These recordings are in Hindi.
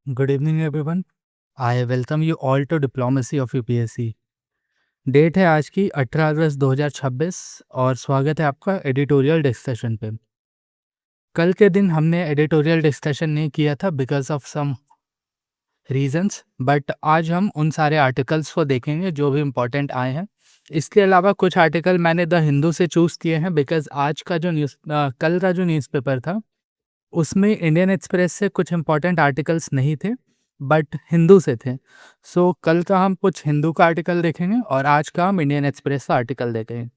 Good evening everyone. I welcome you all to Diplomacy of UPSC. Date है आज की 18 अगस्त 2026 और स्वागत है आपका एडिटोरियल डिस्कशन पे। कल के दिन हमने एडिटोरियल डिस्कशन नहीं किया था because of some reasons, but आज हम उन सारे आर्टिकल्स को देखेंगे जो भी इम्पोर्टेंट आए हैं। इसके अलावा कुछ आर्टिकल मैंने द हिंदू से चूज़ किए हैं बिकॉज आज का जो कल का जो न्यूज़पेपर था उसमें इंडियन एक्सप्रेस से कुछ इम्पोर्टेंट आर्टिकल्स नहीं थे बट हिंदू से थे। सो कल का हम कुछ हिंदू का आर्टिकल देखेंगे और आज का हम इंडियन एक्सप्रेस का आर्टिकल देखेंगे।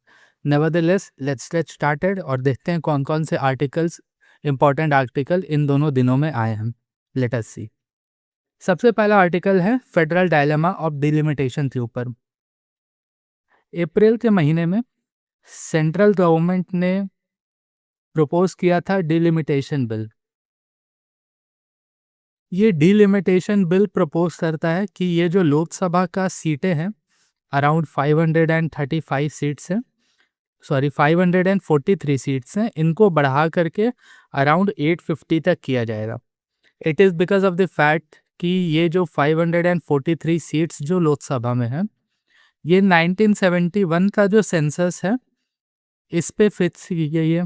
नेवरदलेस लेट्स गेट स्टार्टेड और देखते हैं कौन कौन से आर्टिकल्स इम्पोर्टेंट आर्टिकल इन दोनों दिनों में आए हैं। लेट अस सी। सबसे पहला आर्टिकल है फेडरल डायलेमा ऑफ डिलिमिटेशन के ऊपर। अप्रैल के महीने में सेंट्रल गवर्नमेंट ने प्रपोज किया था डिलिमिटेशन बिल। ये डिलिमिटेशन बिल प्रपोज करता है कि ये जो लोकसभा का सीटें हैं अराउंड 535 सीट्स हैं, 543 सीट्स हैं, इनको बढ़ा करके अराउंड 850 तक किया जाएगा। It is because of the fact कि ये जो 543 सीट्स जो लोकसभा में है ये 1971 का जो सेंसस है इस पे फिक्स की गई है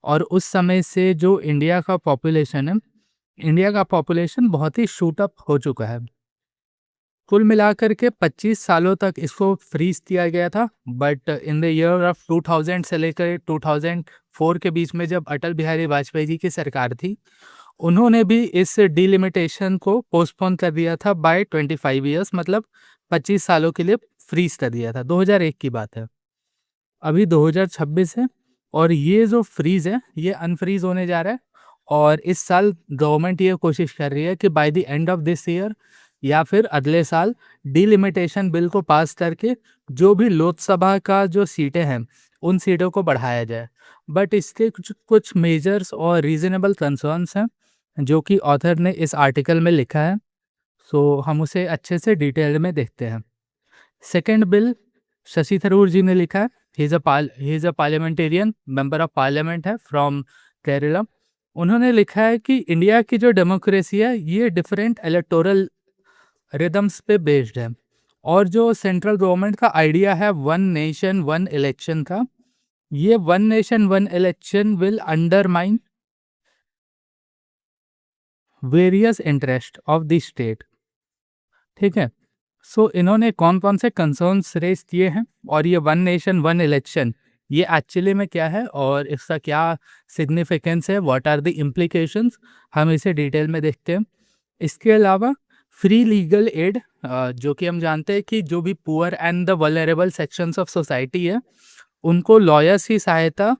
और उस समय से जो इंडिया का पॉपुलेशन बहुत ही शूट अप हो चुका है। कुल मिलाकर के 25 सालों तक इसको फ्रीज किया गया था, but in the year of 2000 से लेकर 2004 के बीच में जब अटल बिहारी वाजपेयी जी की सरकार थी उन्होंने भी इस डिलिमिटेशन को पोस्टपोन कर दिया था बाय 25 ईयर्स, मतलब 25 सालों के लिए फ्रीज कर दिया था। 2001 की बात है, अभी 2026 है और ये जो फ्रीज है ये अनफ्रीज होने जा रहा है और इस साल गवर्नमेंट ये कोशिश कर रही है कि by the end of this year या फिर अगले साल डिलिमिटेशन बिल को पास करके जो भी लोकसभा का जो सीटें हैं उन सीटों को बढ़ाया जाए। बट इसके कुछ मेजर्स और रीजनेबल कंसर्न्स हैं जो कि ऑथर ने इस आर्टिकल में लिखा है। सो हम उसे अच्छे से डिटेल में देखते हैं। सेकेंड बिल शशि थरूर जी ने लिखा है। He is a parliamentarian member of parliament है फ्रॉम केरला। उन्होंने लिखा है कि इंडिया की जो डेमोक्रेसी है ये डिफरेंट इलेक्टोरल रिदम्स पे बेस्ड है और जो सेंट्रल गवर्नमेंट का आइडिया है वन नेशन वन इलेक्शन का, ये one nation one election will undermine various interest of the state. ठीक है, सो इन्होंने कौन कौन से कंसर्न्स रेज किए हैं और ये वन नेशन वन इलेक्शन ये एक्चुअली में क्या है और इसका क्या सिग्निफिकेंस है, व्हाट आर द इम्प्लीकेशंस, हम इसे डिटेल में देखते हैं। इसके अलावा फ्री लीगल एड, जो कि हम जानते हैं कि जो भी poor and the vulnerable sections of society है उनको लॉयर्स की सहायता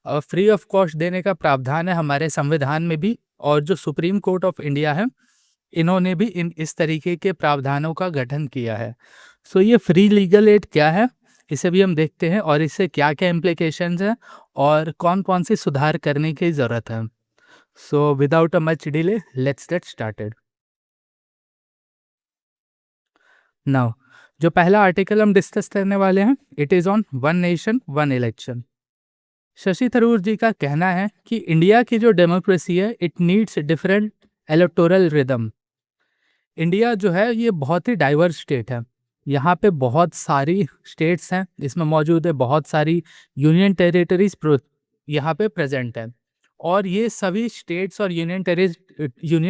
फ्री ऑफ कॉस्ट देने का प्रावधान है हमारे संविधान में भी, और जो सुप्रीम कोर्ट ऑफ इंडिया है इन्होंने भी इस तरीके के प्रावधानों का गठन किया है। सो ये फ्री लीगल एड क्या है इसे भी हम देखते हैं और इससे क्या क्या इम्प्लीकेशंस हैं और कौन कौन से सुधार करने की ज़रूरत है। So without a much delay let's get started now. जो पहला आर्टिकल हम डिस्कस करने वाले हैं it is on one nation one election. Shashi Tharoor ji का कहना है कि इंडिया की जो डेमोक्रेसी है it needs different electoral rhythm. India जो है ये बहुत ही डाइवर्स स्टेट है, यहाँ पे बहुत सारी स्टेट्स हैं, इसमें मौजूद है बहुत सारी यूनियन टेरिटरीज यहाँ पे प्रेजेंट है और ये सभी स्टेट्स और यूनियन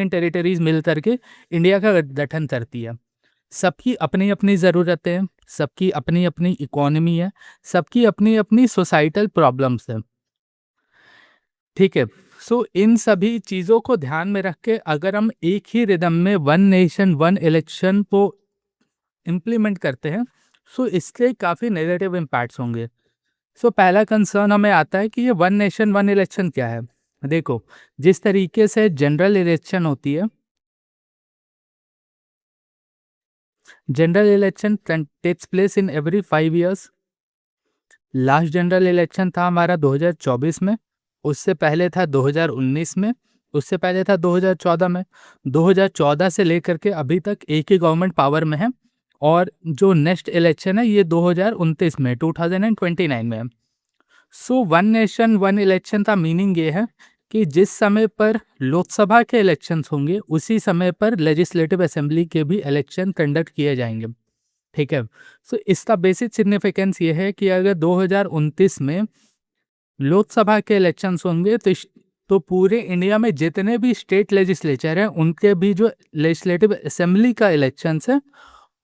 टेरिटरीज मिल करके इंडिया का गठन करती है। सबकी अपनी अपनी ज़रूरतें हैं, सबकी अपनी अपनी इकोनॉमी है, सबकी अपनी अपनी सोसाइटल प्रॉब्लम्स हैं। ठीक है, सो इन सभी चीज़ों को ध्यान में रख के अगर हम एक ही रिदम में वन नेशन वन इलेक्शन को इम्प्लीमेंट करते हैं सो इसके काफ़ी नेगेटिव इम्पैक्ट्स होंगे। सो पहला कंसर्न हमें आता है कि ये वन नेशन वन इलेक्शन क्या है। देखो, जिस तरीके से जनरल इलेक्शन होती है, general election takes place in every 5 years. Last general election था हमारा 2024 में, उससे पहले था 2019 में, उससे पहले था 2014 में। 2014 से लेकर के अभी तक एक ही गवर्नमेंट पावर में है और जो नेक्स्ट इलेक्शन है ये 2029 में 2029 में है। So one nation one election का मीनिंग ये है कि जिस समय पर लोकसभा के इलेक्शंस होंगे उसी समय पर लेजिस्लेटिव असेंबली के भी इलेक्शन कंडक्ट किए जाएंगे। ठीक है, सो इसका बेसिक सिग्निफिकेंस ये है कि अगर 2029 में लोकसभा के इलेक्शंस होंगे तो पूरे इंडिया में जितने भी स्टेट लेजिस्लेचर हैं उनके भी जो लेजिस्लेटिव असेंबली का इलेक्शंस है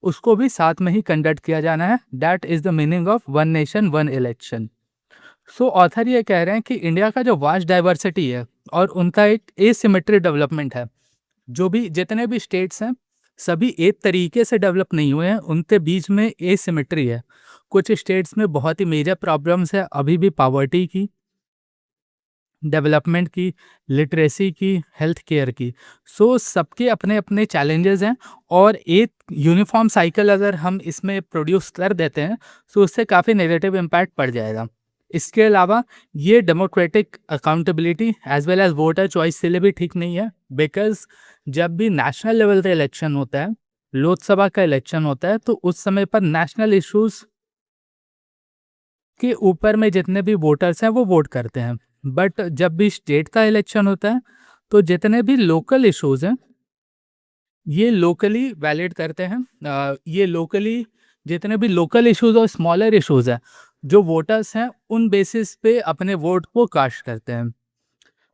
उसको भी साथ में ही कंडक्ट किया जाना है। That is the meaning of one nation one election. So author ये कह रहे हैं कि इंडिया का जो वास्ट डाइवर्सिटी है और उनका एक एसिमेट्रिक डेवलपमेंट है, जो भी जितने भी स्टेट्स हैं सभी एक तरीके से डेवलप नहीं हुए हैं, उनके बीच में एसिमेट्री है। कुछ स्टेट्स में बहुत ही मेजर प्रॉब्लम्स है अभी भी, पावर्टी की, डेवलपमेंट की, लिटरेसी की, हेल्थ केयर की। सो सबके अपने अपने चैलेंजेस हैं और एक यूनिफॉर्म साइकिल अगर हम इसमें प्रोड्यूस कर देते हैं तो उससे काफ़ी नेगेटिव इम्पैक्ट पड़ जाएगा। इसके अलावा ये democratic accountability as well as voter choice के लिए भी ठीक नहीं है, बिकॉज जब भी नेशनल लेवल का इलेक्शन होता है, लोकसभा का इलेक्शन होता है, तो उस समय पर नेशनल इश्यूज के ऊपर में जितने भी वोटर्स हैं वो वोट करते हैं। बट जब भी स्टेट का इलेक्शन होता है तो जितने भी लोकल इश्यूज हैं ये लोकली वैलिड करते हैं। ये लोकली जितने भी लोकल इश्यूज और स्मॉलर इश्यूज हैं, जो वोटर्स हैं उन बेसिस पे अपने वोट को कास्ट करते हैं।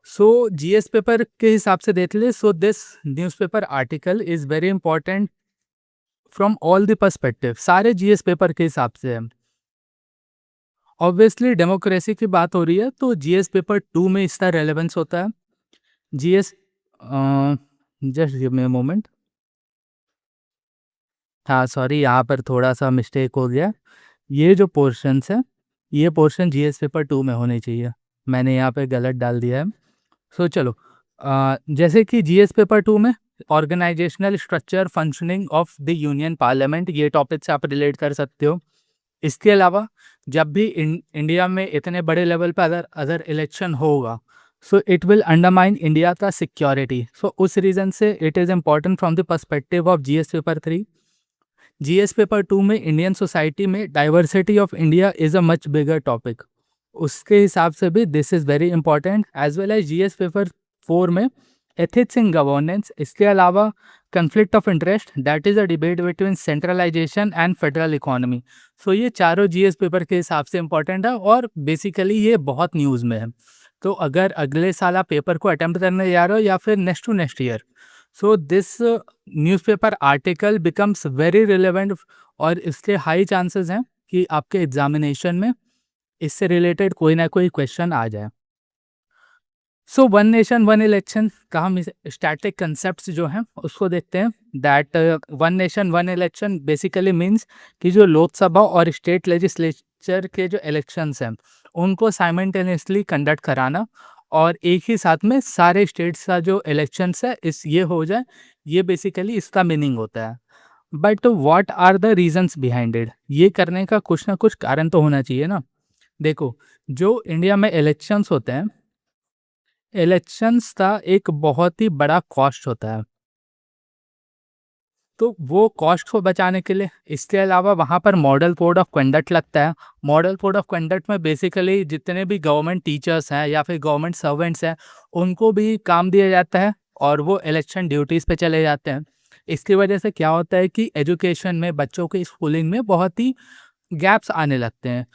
सो जीएस पेपर के हिसाब से देख ले, सो this newspaper article is very important from all the perspective. सारे जीएस पेपर के हिसाब से है। ऑब्वियसली डेमोक्रेसी की बात हो रही है तो जीएस पेपर 2 में इसका रेलेवेंस होता है। GS just give me a moment. हाँ सॉरी, यहाँ पर थोड़ा सा मिस्टेक हो गया। ये जो पोर्शंस है ये पोर्शन जीएस पेपर 2 में होने चाहिए, मैंने यहाँ पे गलत डाल दिया है। सो चलो, जैसे कि जीएस पेपर 2 में organisational structure functioning of the union parliament, ये टॉपिक से आप रिलेट कर सकते हो। इसके अलावा जब भी इंडिया में इतने बड़े लेवल पर अदर इलेक्शन होगा so it will undermine India का सिक्योरिटी। सो उस रीज़न से it is important from the perspective of GS paper 3। GS paper 2 में इंडियन सोसाइटी में diversity of India is a much bigger topic, उसके हिसाब से भी this is very important. As well as GS paper 4 में एथिक्स इन गवर्नेंस। इसके अलावा conflict of interest, that is a debate between centralisation and federal economy. So ये चारों जीएस पेपर के हिसाब से इंपॉर्टेंट है और बेसिकली ये बहुत न्यूज़ में है। तो अगर अगले साल आप पेपर को अटेम्प्ट करने जा रहे हो या फिर next to next year, so this newspaper article becomes very relevant और इसके हाई चांसेस हैं कि आपके एग्जामिनेशन में इससे रिलेटेड कोई ना कोई क्वेश्चन आ जाए। So one nation one election का हम स्टैटिक कंसेप्ट जो हैं उसको देखते हैं। That one nation one election basically means कि जो लोकसभा और स्टेट लेजिस्लेचर के जो इलेक्शंस हैं उनको साइमल्टेनियसली कंडक्ट कराना और एक ही साथ में सारे स्टेट्स का जो इलेक्शंस है इस ये हो जाए, ये बेसिकली इसका मीनिंग होता है। But what are the reasons behind it, ये करने का कुछ ना कुछ कारण तो होना चाहिए ना। देखो, जो इंडिया में इलेक्शंस होते हैं, इलेक्शंस का एक बहुत ही बड़ा कॉस्ट होता है, तो वो कॉस्ट को बचाने के लिए इसके अलावा वहाँ पर मॉडल कोड ऑफ कंडक्ट लगता है। मॉडल कोड ऑफ कंडक्ट में बेसिकली जितने भी गवर्नमेंट टीचर्स हैं या फिर गवर्नमेंट सर्वेंट्स हैं उनको भी काम दिया जाता है और वो इलेक्शन ड्यूटीज़ पे चले जाते हैं। इसकी वजह से क्या होता है कि एजुकेशन में, बच्चों की स्कूलिंग में बहुत ही गैप्स आने लगते हैं।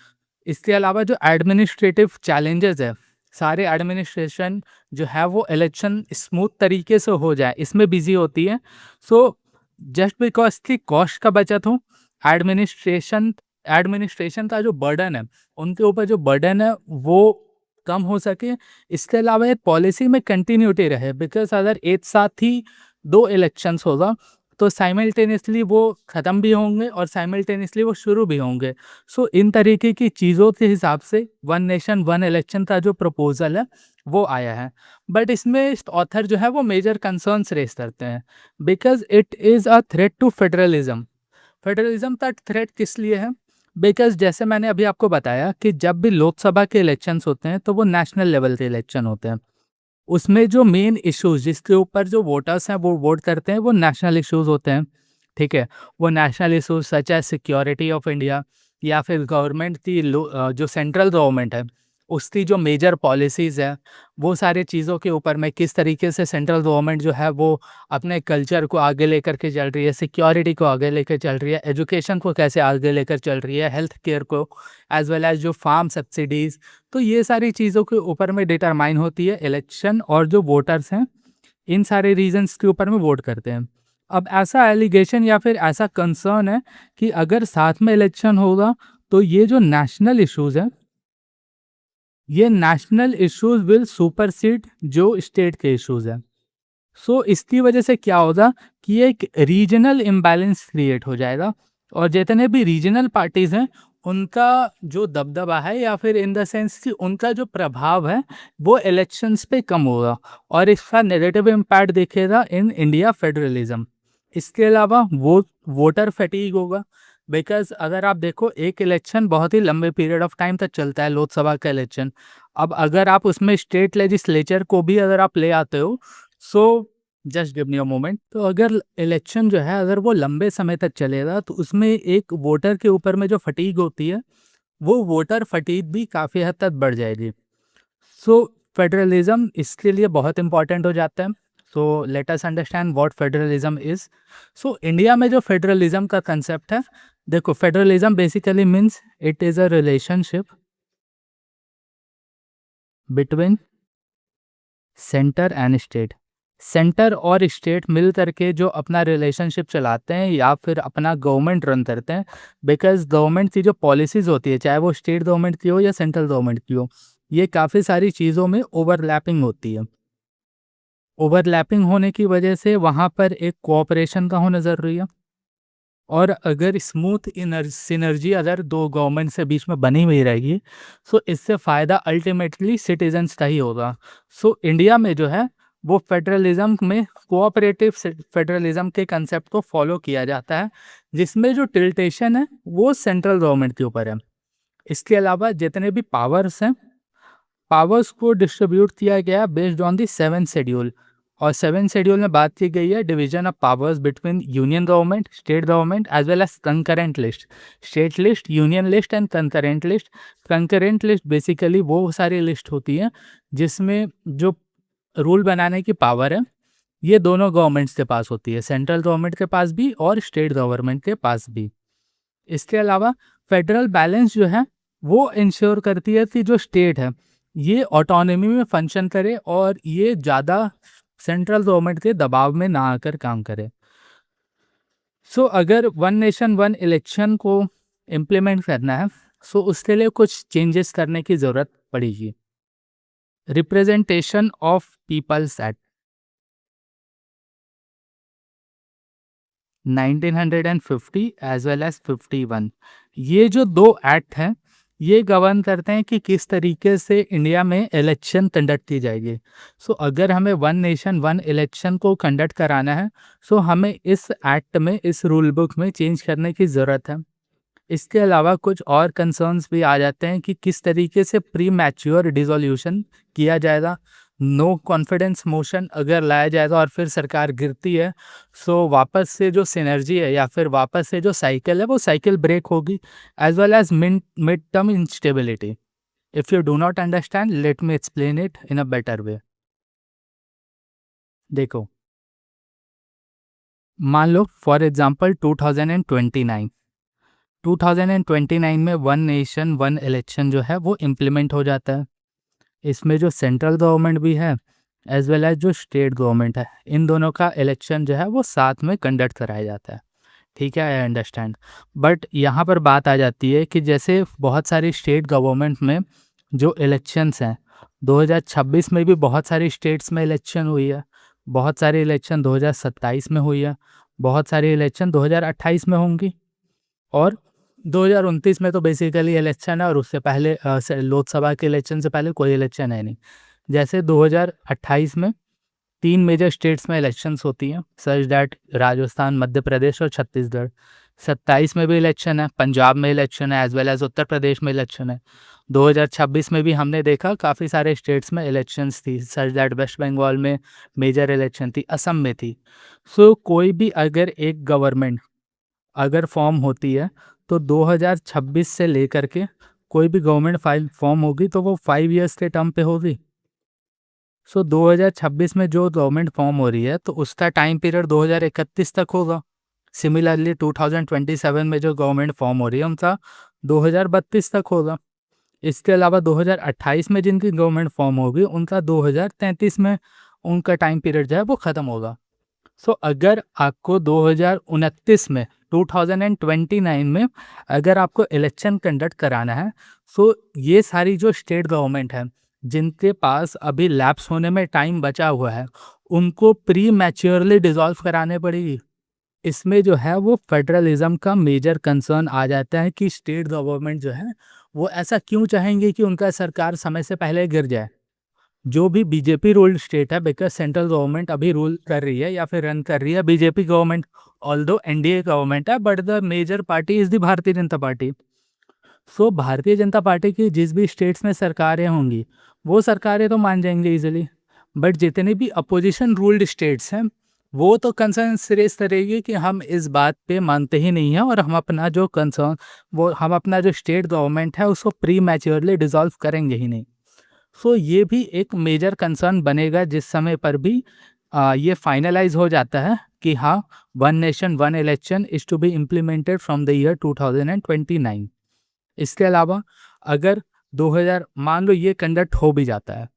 इसके अलावा जो एडमिनिस्ट्रेटिव चैलेंजेस है, सारे एडमिनिस्ट्रेशन जो है वो इलेक्शन स्मूथ तरीके से हो जाए इसमें बिजी होती है। सो जस्ट बिकॉज की कॉस्ट का बचत हो, एडमिनिस्ट्रेशन एडमिनिस्ट्रेशन का जो बर्डन है, उनके ऊपर जो बर्डन है वो कम हो सके। इसके अलावा एक पॉलिसी में कंटिन्यूटी रहे, बिकॉज अगर एक साथ ही 2 इलेक्शंस होगा तो साइमल्टेनियसली वो ख़त्म भी होंगे और साइमल्टेनियसली वो शुरू भी होंगे। सो इन तरीके की चीज़ों के हिसाब से वन नेशन वन इलेक्शन का जो प्रपोज़ल है वो आया है। बट इसमें ऑथर जो है वो मेजर कंसर्न्स रेस करते हैं, because it is a threat to federalism. Federalism का थ्रेट किस लिए है? बिकॉज जैसे मैंने अभी आपको बताया कि जब भी लोकसभा के इलेक्शंस होते हैं तो वो नेशनल लेवल के इलेक्शन होते हैं। उसमें जो मेन इश्यूज जिसके ऊपर जो वोटर्स हैं वो वोट करते हैं वो नेशनल इश्यूज होते हैं। ठीक है, वो national issues such as security of India या फिर गवर्नमेंट की जो सेंट्रल गवर्नमेंट है उसकी जो मेजर पॉलिसीज़ हैं, वो सारी चीज़ों के ऊपर में किस तरीके से सेंट्रल गवर्नमेंट जो है वो अपने कल्चर को आगे लेकर के चल रही है, सिक्योरिटी को आगे लेकर चल रही है, एजुकेशन को कैसे आगे लेकर चल रही है, हेल्थ केयर को, एज़ वेल एज़ जो फार्म सब्सिडीज़, तो ये सारी चीज़ों के ऊपर में डिटरमाइन होती है इलेक्शन, और जो वोटर्स हैं, इन सारे रीज़न्स के ऊपर में वोट करते हैं। अब ऐसा एलिगेशन या फिर ऐसा कंसर्न है कि अगर साथ में इलेक्शन होगा, तो ये जो नेशनल इश्यूज़ हैं, ये नेशनल इश्यूज़ विल सुपरसीड जो स्टेट के इश्यूज़ हैं। सो इसकी वजह से क्या होगा कि एक रीजनल इम्बैलेंस क्रिएट हो जाएगा, और जितने भी रीजनल पार्टीज़ हैं, उनका जो दबदबा है या फिर इन द सेंस कि उनका जो प्रभाव है, वो इलेक्शंस पे कम होगा, और इसका नेगेटिव इम्पैक्ट दिखेगा इन इंडिया फेडरलिज्म। इसके अलावा वोटर फैटीग होगा, बिकॉज़ अगर आप देखो, एक इलेक्शन बहुत ही लंबे पीरियड ऑफ टाइम तक चलता है, लोकसभा का इलेक्शन। अब अगर आप उसमें स्टेट लेजिस्लेचर को भी अगर आप ले आते हो, so just give me a moment, तो अगर इलेक्शन जो है अगर वो लंबे समय तक चलेगा, तो उसमें एक वोटर के ऊपर में जो फटीग होती है, वो वोटर फटीग भी काफ़ी हद तक बढ़ जाएगी। सो फेडरलिज्म इसके लिए बहुत इंपॉर्टेंट हो जाता है। So let us understand what federalism is. So India में जो फेडरलिज्म का कंसेप्ट है, देखो, federalism basically means it is a relationship between centre and state. Centre और स्टेट मिल करके जो अपना रिलेशनशिप चलाते हैं या फिर अपना गवर्नमेंट रन करते हैं, बिकॉज गवर्नमेंट की जो पॉलिसीज़ होती है, चाहे वो स्टेट गवर्नमेंट की हो या सेंट्रल गवर्नमेंट की हो, ये काफ़ी सारी चीज़ों में ओवरलैपिंग होती है। ओवरलैपिंग होने की वजह से वहाँ पर एक कोऑपरेशन का होना ज़रूरी है, और अगर स्मूथ सिनर्जी अगर दो गवर्नमेंट से बीच में बनी हुई रहेगी, सो इससे फ़ायदा अल्टीमेटली सिटीजन्स का ही होगा। सो इंडिया में जो है वो फेडरलिज्म में कोऑपरेटिव फेडरलिज्म के कंसेप्ट को फॉलो किया जाता है, जिसमें जो टिल्टेशन है वो सेंट्रल गवर्नमेंट के ऊपर है। इसके अलावा जितने भी पावर्स हैं, पावर्स को डिस्ट्रीब्यूट किया गया based on the seven schedule, और सेवन शेड्यूल में बात की गई है division of powers between union government, state government, as well as concurrent list. State list, union list and concurrent list. Concurrent list basically वो सारी लिस्ट होती है जिसमें जो रूल बनाने की पावर है, ये दोनों गवर्नमेंट्स के पास होती है, सेंट्रल गवर्नमेंट के पास भी और स्टेट गवर्नमेंट के पास भी। इसके अलावा फेडरल बैलेंस जो है वो इंश्योर करती है कि जो स्टेट है ये ऑटोनॉमी में फंक्शन करे, और ये ज़्यादा सेंट्रल गवर्नमेंट के दबाव में ना आकर काम करे। सो अगर वन नेशन वन इलेक्शन को इम्प्लीमेंट करना है, सो उसके लिए कुछ चेंजेस करने की ज़रूरत पड़ेगी। Representation of peoples act 1950 as well as 51, ये जो दो एक्ट हैं, ये गवर्न करते हैं कि किस तरीके से इंडिया में इलेक्शन कंडक्ट की जाएगी। सो अगर हमें वन नेशन वन इलेक्शन को कंडक्ट कराना है, सो हमें इस एक्ट में, इस रूल बुक में चेंज करने की ज़रूरत है। इसके अलावा कुछ और कंसर्न्स भी आ जाते हैं कि किस तरीके से प्री मैच्योर डिसोल्यूशन किया जाएगा। नो कॉन्फिडेंस मोशन अगर लाया जाएगा और फिर सरकार गिरती है, सो वापस से जो सिनर्जी है या फिर वापस से जो साइकिल है, वो साइकिल ब्रेक होगी, as well as mid term instability. If you do not understand, let me explain it in a better way. देखो, मान लो फॉर एग्जांपल 2029 में वन नेशन वन इलेक्शन जो है वो इम्प्लीमेंट हो जाता है। इसमें जो सेंट्रल गवर्नमेंट भी है एज वेल एज जो स्टेट गवर्नमेंट है, इन दोनों का इलेक्शन जो है वो साथ में कंडक्ट कराया जाता है। ठीक है, आई अंडरस्टैंड। बट यहाँ पर बात आ जाती है कि जैसे बहुत सारी स्टेट गवर्नमेंट में जो इलेक्शंस हैं, 2026 में भी बहुत सारी स्टेट्स में इलेक्शन हुई है, बहुत सारे इलेक्शन 2027 में हुई है, बहुत सारे इलेक्शन 2028 में होंगी, और 2029 में तो बेसिकली इलेक्शन है, और उससे पहले लोकसभा के इलेक्शन से पहले कोई इलेक्शन है नहीं। जैसे 2028 में 3 मेजर स्टेट्स में इलेक्शंस होती हैं, सच दैट राजस्थान, मध्य प्रदेश और छत्तीसगढ़। 27 में भी इलेक्शन है, पंजाब में इलेक्शन है, as well as Uttar Pradesh में इलेक्शन है। 2026 में भी हमने देखा काफ़ी सारे स्टेट्स में इलेक्शंस थी, सच दैट वेस्ट बंगाल में मेजर इलेक्शन थी, असम में थी। सो कोई भी अगर एक गवर्नमेंट अगर फॉर्म होती है, तो 2026 से लेकर के कोई भी गवर्नमेंट फाइल फॉर्म होगी तो वो 5 ईयर्स के टर्म पे होगी। सो 2026 में जो गवर्नमेंट फॉर्म हो रही है तो उसका टाइम पीरियड 2031 तक होगा। सिमिलरली 2027 में जो गवर्नमेंट फॉर्म हो रही है उनका 2032 तक होगा। इसके अलावा 2028 में जिनकी गवर्नमेंट फॉर्म होगी उनका 2033 में उनका टाइम पीरियड जो है वो ख़त्म होगा। सो अगर आपको 2029 में 2029 में अगर आपको इलेक्शन कंडक्ट कराना है, सो ये सारी जो स्टेट गवर्नमेंट है जिनके पास अभी लैप्स होने में टाइम बचा हुआ है, उनको प्री मैच्योरली डिसॉल्व कराने पड़ेगी। इसमें जो है वो फेडरलिज्म का मेजर कंसर्न आ जाता है कि स्टेट गवर्नमेंट जो है वो ऐसा क्यों चाहेंगे कि उनका सरकार समय से पहले गिर जाए। जो भी बीजेपी रूल्ड स्टेट है, बिकॉज सेंट्रल गवर्नमेंट अभी रूल कर रही है या फिर रन कर रही है BJP government, although NDA government है, but the major party is the Bharatiya Janata party. सो भारतीय जनता पार्टी की जिस भी स्टेट्स में सरकारें होंगी वो सरकारें तो मान जाएंगे इजीली, बट जितने भी अपोजिशन रूल्ड स्टेट्स हैं वो तो कंसर्न रेज करेगी कि हम इस बात पे मानते ही नहीं हैं और हम अपना जो कंसर्न वो हम अपना जो स्टेट गवर्नमेंट है उसको प्री मैच्योरली डिसॉल्व करेंगे ही नहीं। सो ये भी एक मेजर कंसर्न बनेगा जिस समय पर भी ये फाइनलाइज हो जाता है कि हाँ, one nation one election is to be implemented from the year 2029। इसके अलावा अगर 2000 मान लो ये कंडक्ट हो भी जाता है,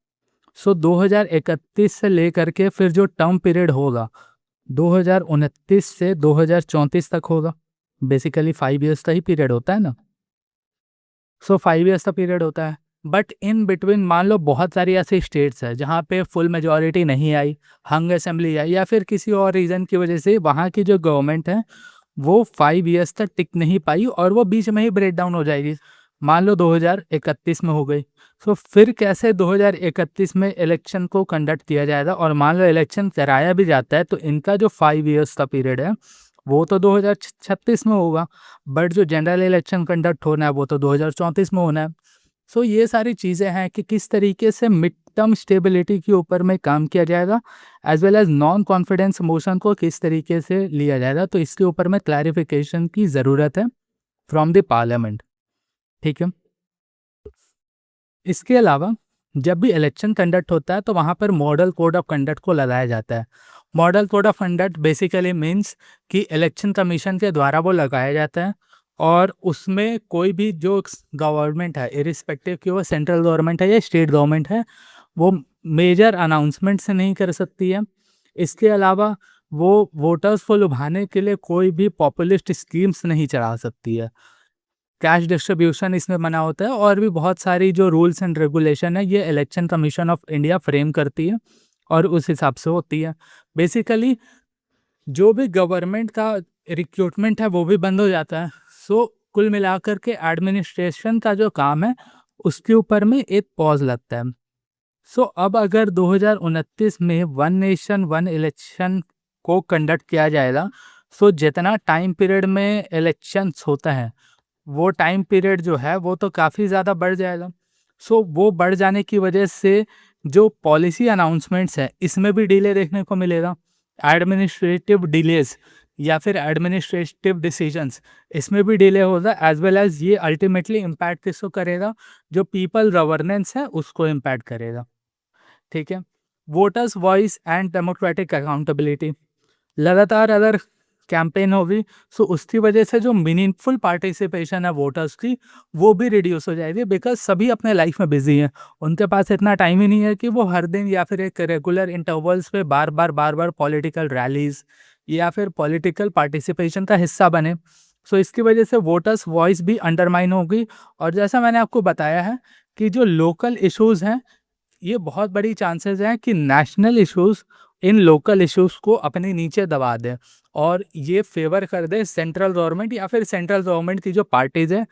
सो 2031 से लेकर के फिर जो टर्म पीरियड होगा 2029 से 2034 तक होगा। बेसिकली 5 ईयर्स का ही पीरियड होता है ना। सो 5 ईयर्स का पीरियड होता है, बट इन बिटवीन मान लो बहुत सारी ऐसी स्टेट्स है जहाँ पे फुल मेजॉरिटी नहीं आई, हंग असेंबली आई या फिर किसी और रीज़न की वजह से वहाँ की जो गवर्नमेंट है वो 5 ईयर्स तक टिक नहीं पाई और वो बीच में ही ब्रेक डाउन हो जाएगी। मान लो 2031 में हो गई, तो फिर कैसे 2031 में इलेक्शन को कंडक्ट किया जाएगा, और मान लो इलेक्शन कराया भी जाता है तो इनका जो 5 ईयर्स का पीरियड है वो तो 2036 में होगा, बट जो जनरल इलेक्शन कंडक्ट होना है वो तो 2034 में होना है। सो ये सारी चीज़ें हैं कि किस तरीके से मिड टर्म स्टेबिलिटी के ऊपर में काम किया जाएगा, as well as non confidence motion को किस तरीके से लिया जाएगा, तो इसके ऊपर में क्लैरिफिकेशन की ज़रूरत है फ्रॉम द पार्लियामेंट। ठीक है। इसके अलावा जब भी इलेक्शन कंडक्ट होता है तो वहाँ पर मॉडल कोड ऑफ कंडक्ट को लगाया जाता है। Model code of conduct basically means कि इलेक्शन कमीशन के द्वारा वो लगाया जाता है और उसमें कोई भी जो गवर्नमेंट है, इरिस्पेक्टिव कि वो सेंट्रल गवर्नमेंट है या स्टेट गवर्नमेंट है, वो मेजर अनाउंसमेंट से नहीं कर सकती है। इसके अलावा वो वोटर्स को लुभाने के लिए कोई भी पॉपुलिस्ट स्कीम्स नहीं चला सकती है। कैश डिस्ट्रीब्यूशन इसमें मना होता है और भी बहुत सारी जो रूल्स एंड रेगुलेशन है ये election commission of India frame करती है और उस हिसाब से होती है। बेसिकली जो भी गवर्नमेंट का रिक्रूटमेंट है वो भी बंद हो जाता है। सो कुल मिलाकर के एडमिनिस्ट्रेशन का जो काम है उसके ऊपर में एक पॉज लगता है। सो अब अगर 2029 में वन नेशन वन इलेक्शन को कंडक्ट किया जाएगा, सो जितना टाइम पीरियड में इलेक्शंस होता है वो टाइम पीरियड जो है वो तो काफ़ी ज़्यादा बढ़ जाएगा। सो वो बढ़ जाने की वजह से जो पॉलिसी अनाउंसमेंट्स है इसमें भी डिले देखने को मिलेगा। एडमिनिस्ट्रेटिव डिलेज या फिर एडमिनिस्ट्रेटिव डिसीजंस इसमें भी डिले होगा, एज वेल एज ये अल्टीमेटली इम्पैक्ट किसको करेगा, जो पीपल गवर्नेंस है उसको इम्पैक्ट करेगा। ठीक है। Voters voice and democratic accountability लगातार अगर कैंपेन होगी, सो उसकी वजह से जो मीनिंगफुल पार्टिसिपेशन है वोटर्स की वो भी रिड्यूस हो जाएगी, बिकॉज सभी अपने लाइफ में बिजी हैं। उनके पास इतना टाइम ही नहीं है कि वो हर दिन या फिर एक रेगुलर इंटरवल्स पे बार बार पॉलिटिकल रैलीज या फिर पॉलिटिकल पार्टिसिपेशन का हिस्सा बने। सो इसकी वजह से वोटर्स वॉइस भी अंडरमाइन होगी। और जैसा मैंने आपको बताया है कि जो लोकल इश्यूज़ हैं ये बहुत बड़ी चांसेस हैं कि national issues in local issues को अपने नीचे दबा दें और ये फेवर कर दे सेंट्रल गवर्नमेंट या फिर सेंट्रल गवर्नमेंट की जो पार्टीज है।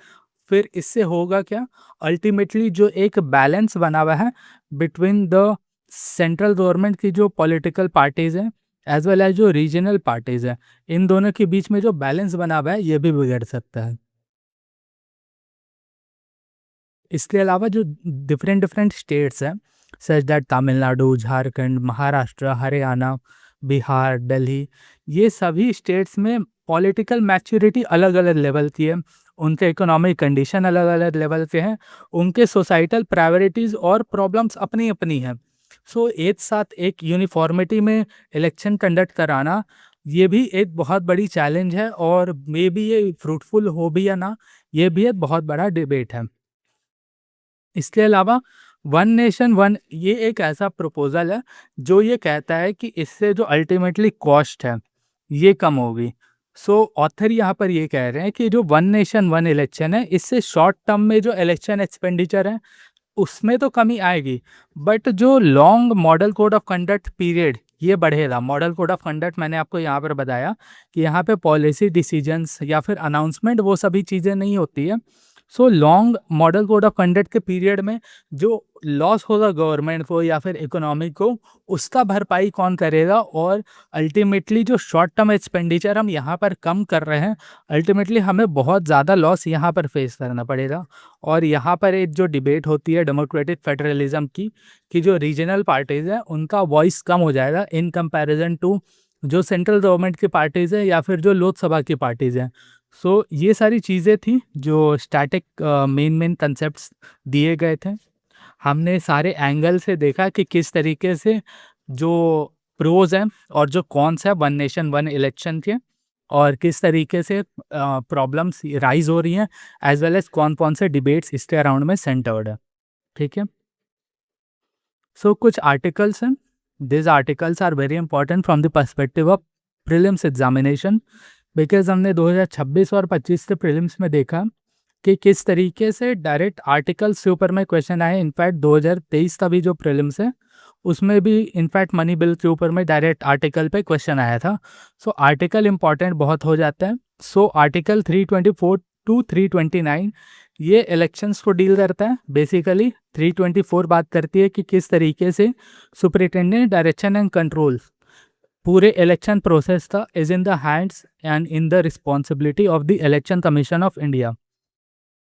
फिर इससे होगा क्या, अल्टीमेटली जो एक बैलेंस बना हुआ है बिटवीन द सेंट्रल गवर्नमेंट की जो पॉलिटिकल पार्टीज हैं एज वेल एज जो रीजनल पार्टीज हैं, इन दोनों के बीच में जो बैलेंस बना हुआ है ये भी बिगड़ सकता है। इसके अलावा जो डिफरेंट डिफरेंट स्टेट्स हैं सच दैट तमिलनाडु, झारखंड, महाराष्ट्र, हरियाणा, बिहार, दिल्ली, ये सभी स्टेट्स में पॉलिटिकल मैच्योरिटी अलग अलग लेवल की है, उनके इकोनॉमिक कंडीशन अलग अलग लेवल के हैं, उनके सोसाइटल प्रायोरिटीज़ और प्रॉब्लम्स अपनी अपनी हैं। सो एक साथ एक यूनिफॉर्मिटी में इलेक्शन कंडक्ट कराना ये भी एक बहुत बड़ी चैलेंज है, और मे बी ये फ्रूटफुल हो भी या ना, ये भी एक बहुत बड़ा डिबेट है। इसके अलावा वन नेशन वन ये एक ऐसा प्रपोजल है जो ये कहता है कि इससे जो अल्टीमेटली कॉस्ट है ये कम होगी। सो ऑथर यहाँ पर ये कह रहे हैं कि जो वन नेशन वन इलेक्शन है इससे शॉर्ट टर्म में जो इलेक्शन एक्सपेंडिचर है उसमें तो कमी आएगी, बट जो long model code of conduct period ये बढ़ेगा। मॉडल कोड ऑफ कंडक्ट मैंने आपको यहाँ पर बताया कि यहाँ पे पॉलिसी डिसीजंस या फिर अनाउंसमेंट वो सभी चीज़ें नहीं होती है। So long model code of conduct के पीरियड में जो लॉस होगा गवर्नमेंट को या फिर इकोनॉमी को, उसका भरपाई कौन करेगा, और अल्टीमेटली जो शॉर्ट टर्म एक्सपेंडिचर हम यहाँ पर कम कर रहे हैं, अल्टीमेटली हमें बहुत ज़्यादा लॉस यहाँ पर फेस करना पड़ेगा। और यहाँ पर एक जो डिबेट होती है डेमोक्रेटिक फेडरलिज्म की, कि जो रीजनल पार्टीज़ हैं उनका वॉइस कम हो जाएगा इन कंपैरिजन टू जो सेंट्रल गवर्नमेंट की पार्टीज़ हैं या फिर जो लोकसभा की पार्टीज़ हैं। सो ये सारी चीज़ें थी जो स्टैटिक मेन कंसेप्ट्स दिए गए थे। हमने सारे एंगल से देखा कि किस तरीके से जो प्रोज हैं और जो कॉन्स है वन नेशन वन इलेक्शन के, और किस तरीके से प्रॉब्लम्स राइज हो रही हैं, एज वेल एज कौन कौन से डिबेट्स इसके अराउंड में सेंटर्ड है। ठीक है, सो कुछ आर्टिकल्स हैं। This articles are very important from the perspective of prelims examination, because हमने 2026 और 25 के प्रीलिम्स में देखा कि किस तरीके से डायरेक्ट आर्टिकल्स के ऊपर में क्वेश्चन आए। इनफैक्ट 2023 का भी जो प्रीलिम्स है उसमें भी इनफैक्ट मनी बिल के ऊपर में डायरेक्ट आर्टिकल पे क्वेश्चन आया था। सो आर्टिकल इंपॉर्टेंट बहुत हो जाता है। सो आर्टिकल 324 टू 329 ये इलेक्शंस को डील करता है। बेसिकली 324 बात करती है कि किस तरीके से सुपरिटेंडेंट डायरेक्शन एंड कंट्रोल पूरे इलेक्शन प्रोसेस का is in the hands and in the responsibility of the election commission of India.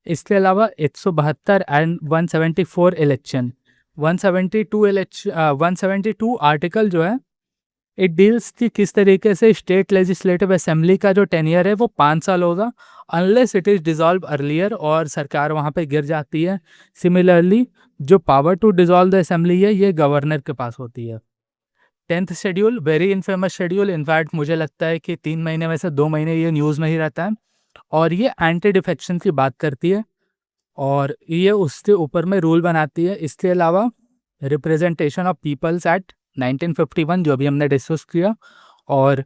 इसके अलावा 172 एंड 174 इलेक्शन 172 आर्टिकल जो है इट डील्स कि किस तरीके से स्टेट लेजिस्लेटिव असेंबली का जो टेन्योर है वो 5 साल होगा unless it is dissolve earlier, और सरकार वहाँ पे गिर जाती है। सिमिलरली जो power to dissolve the assembly है ये गवर्नर के पास होती है। 10th schedule very infamous schedule, in fact मुझे लगता है कि 3 महीने में से 2 महीने ये न्यूज़ में ही रहता है, और ये एंटी डिफेक्शन की बात करती है और ये उसके ऊपर में रूल बनाती है। इसके अलावा रिप्रेजेंटेशन ऑफ पीपल्स एक्ट 1951 जो भी हमने डिस्कस किया, और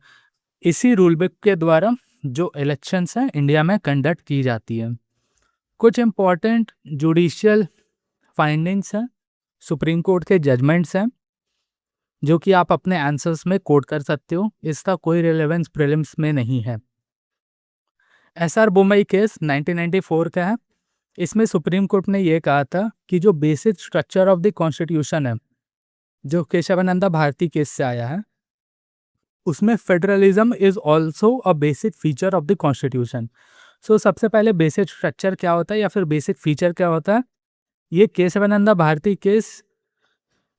इसी रूल बुक के द्वारा जो इलेक्शंस हैं इंडिया में कंडक्ट की जाती है। कुछ इम्पॉर्टेंट जुडिशियल फाइंडिंग्स हैं, सुप्रीम कोर्ट के जजमेंट्स हैं जो कि आप अपने आंसर्स में कोट कर सकते हो। इसका कोई रिलेवेंस प्रीलिम्स में नहीं है। एसआर बोमई केस 1994 का है। इसमें सुप्रीम कोर्ट ने ये कहा था कि जो basic structure of the constitution है जो केशवानंदा भारती केस से आया है उसमें federalism is also a basic feature of the constitution. So सबसे पहले बेसिक स्ट्रक्चर क्या होता है या फिर बेसिक फीचर क्या होता है, ये केशवानंदा भारती केस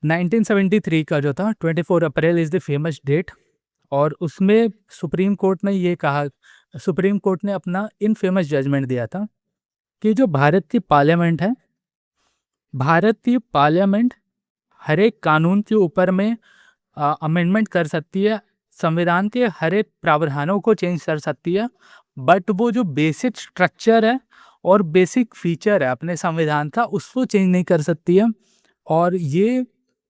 1973 का जो था 24 April is the famous date, और उसमें सुप्रीम कोर्ट ने ये कहा, सुप्रीम कोर्ट ने अपना इनफेमस जजमेंट दिया था कि जो भारत की पार्लियामेंट है, भारत की पार्लियामेंट हर एक कानून के ऊपर में अमेंडमेंट कर सकती है, संविधान के हर एक प्रावधानों को चेंज कर सकती है, बट वो जो बेसिक स्ट्रक्चर है और बेसिक फीचर है अपने संविधान का उसको चेंज नहीं कर सकती है। और ये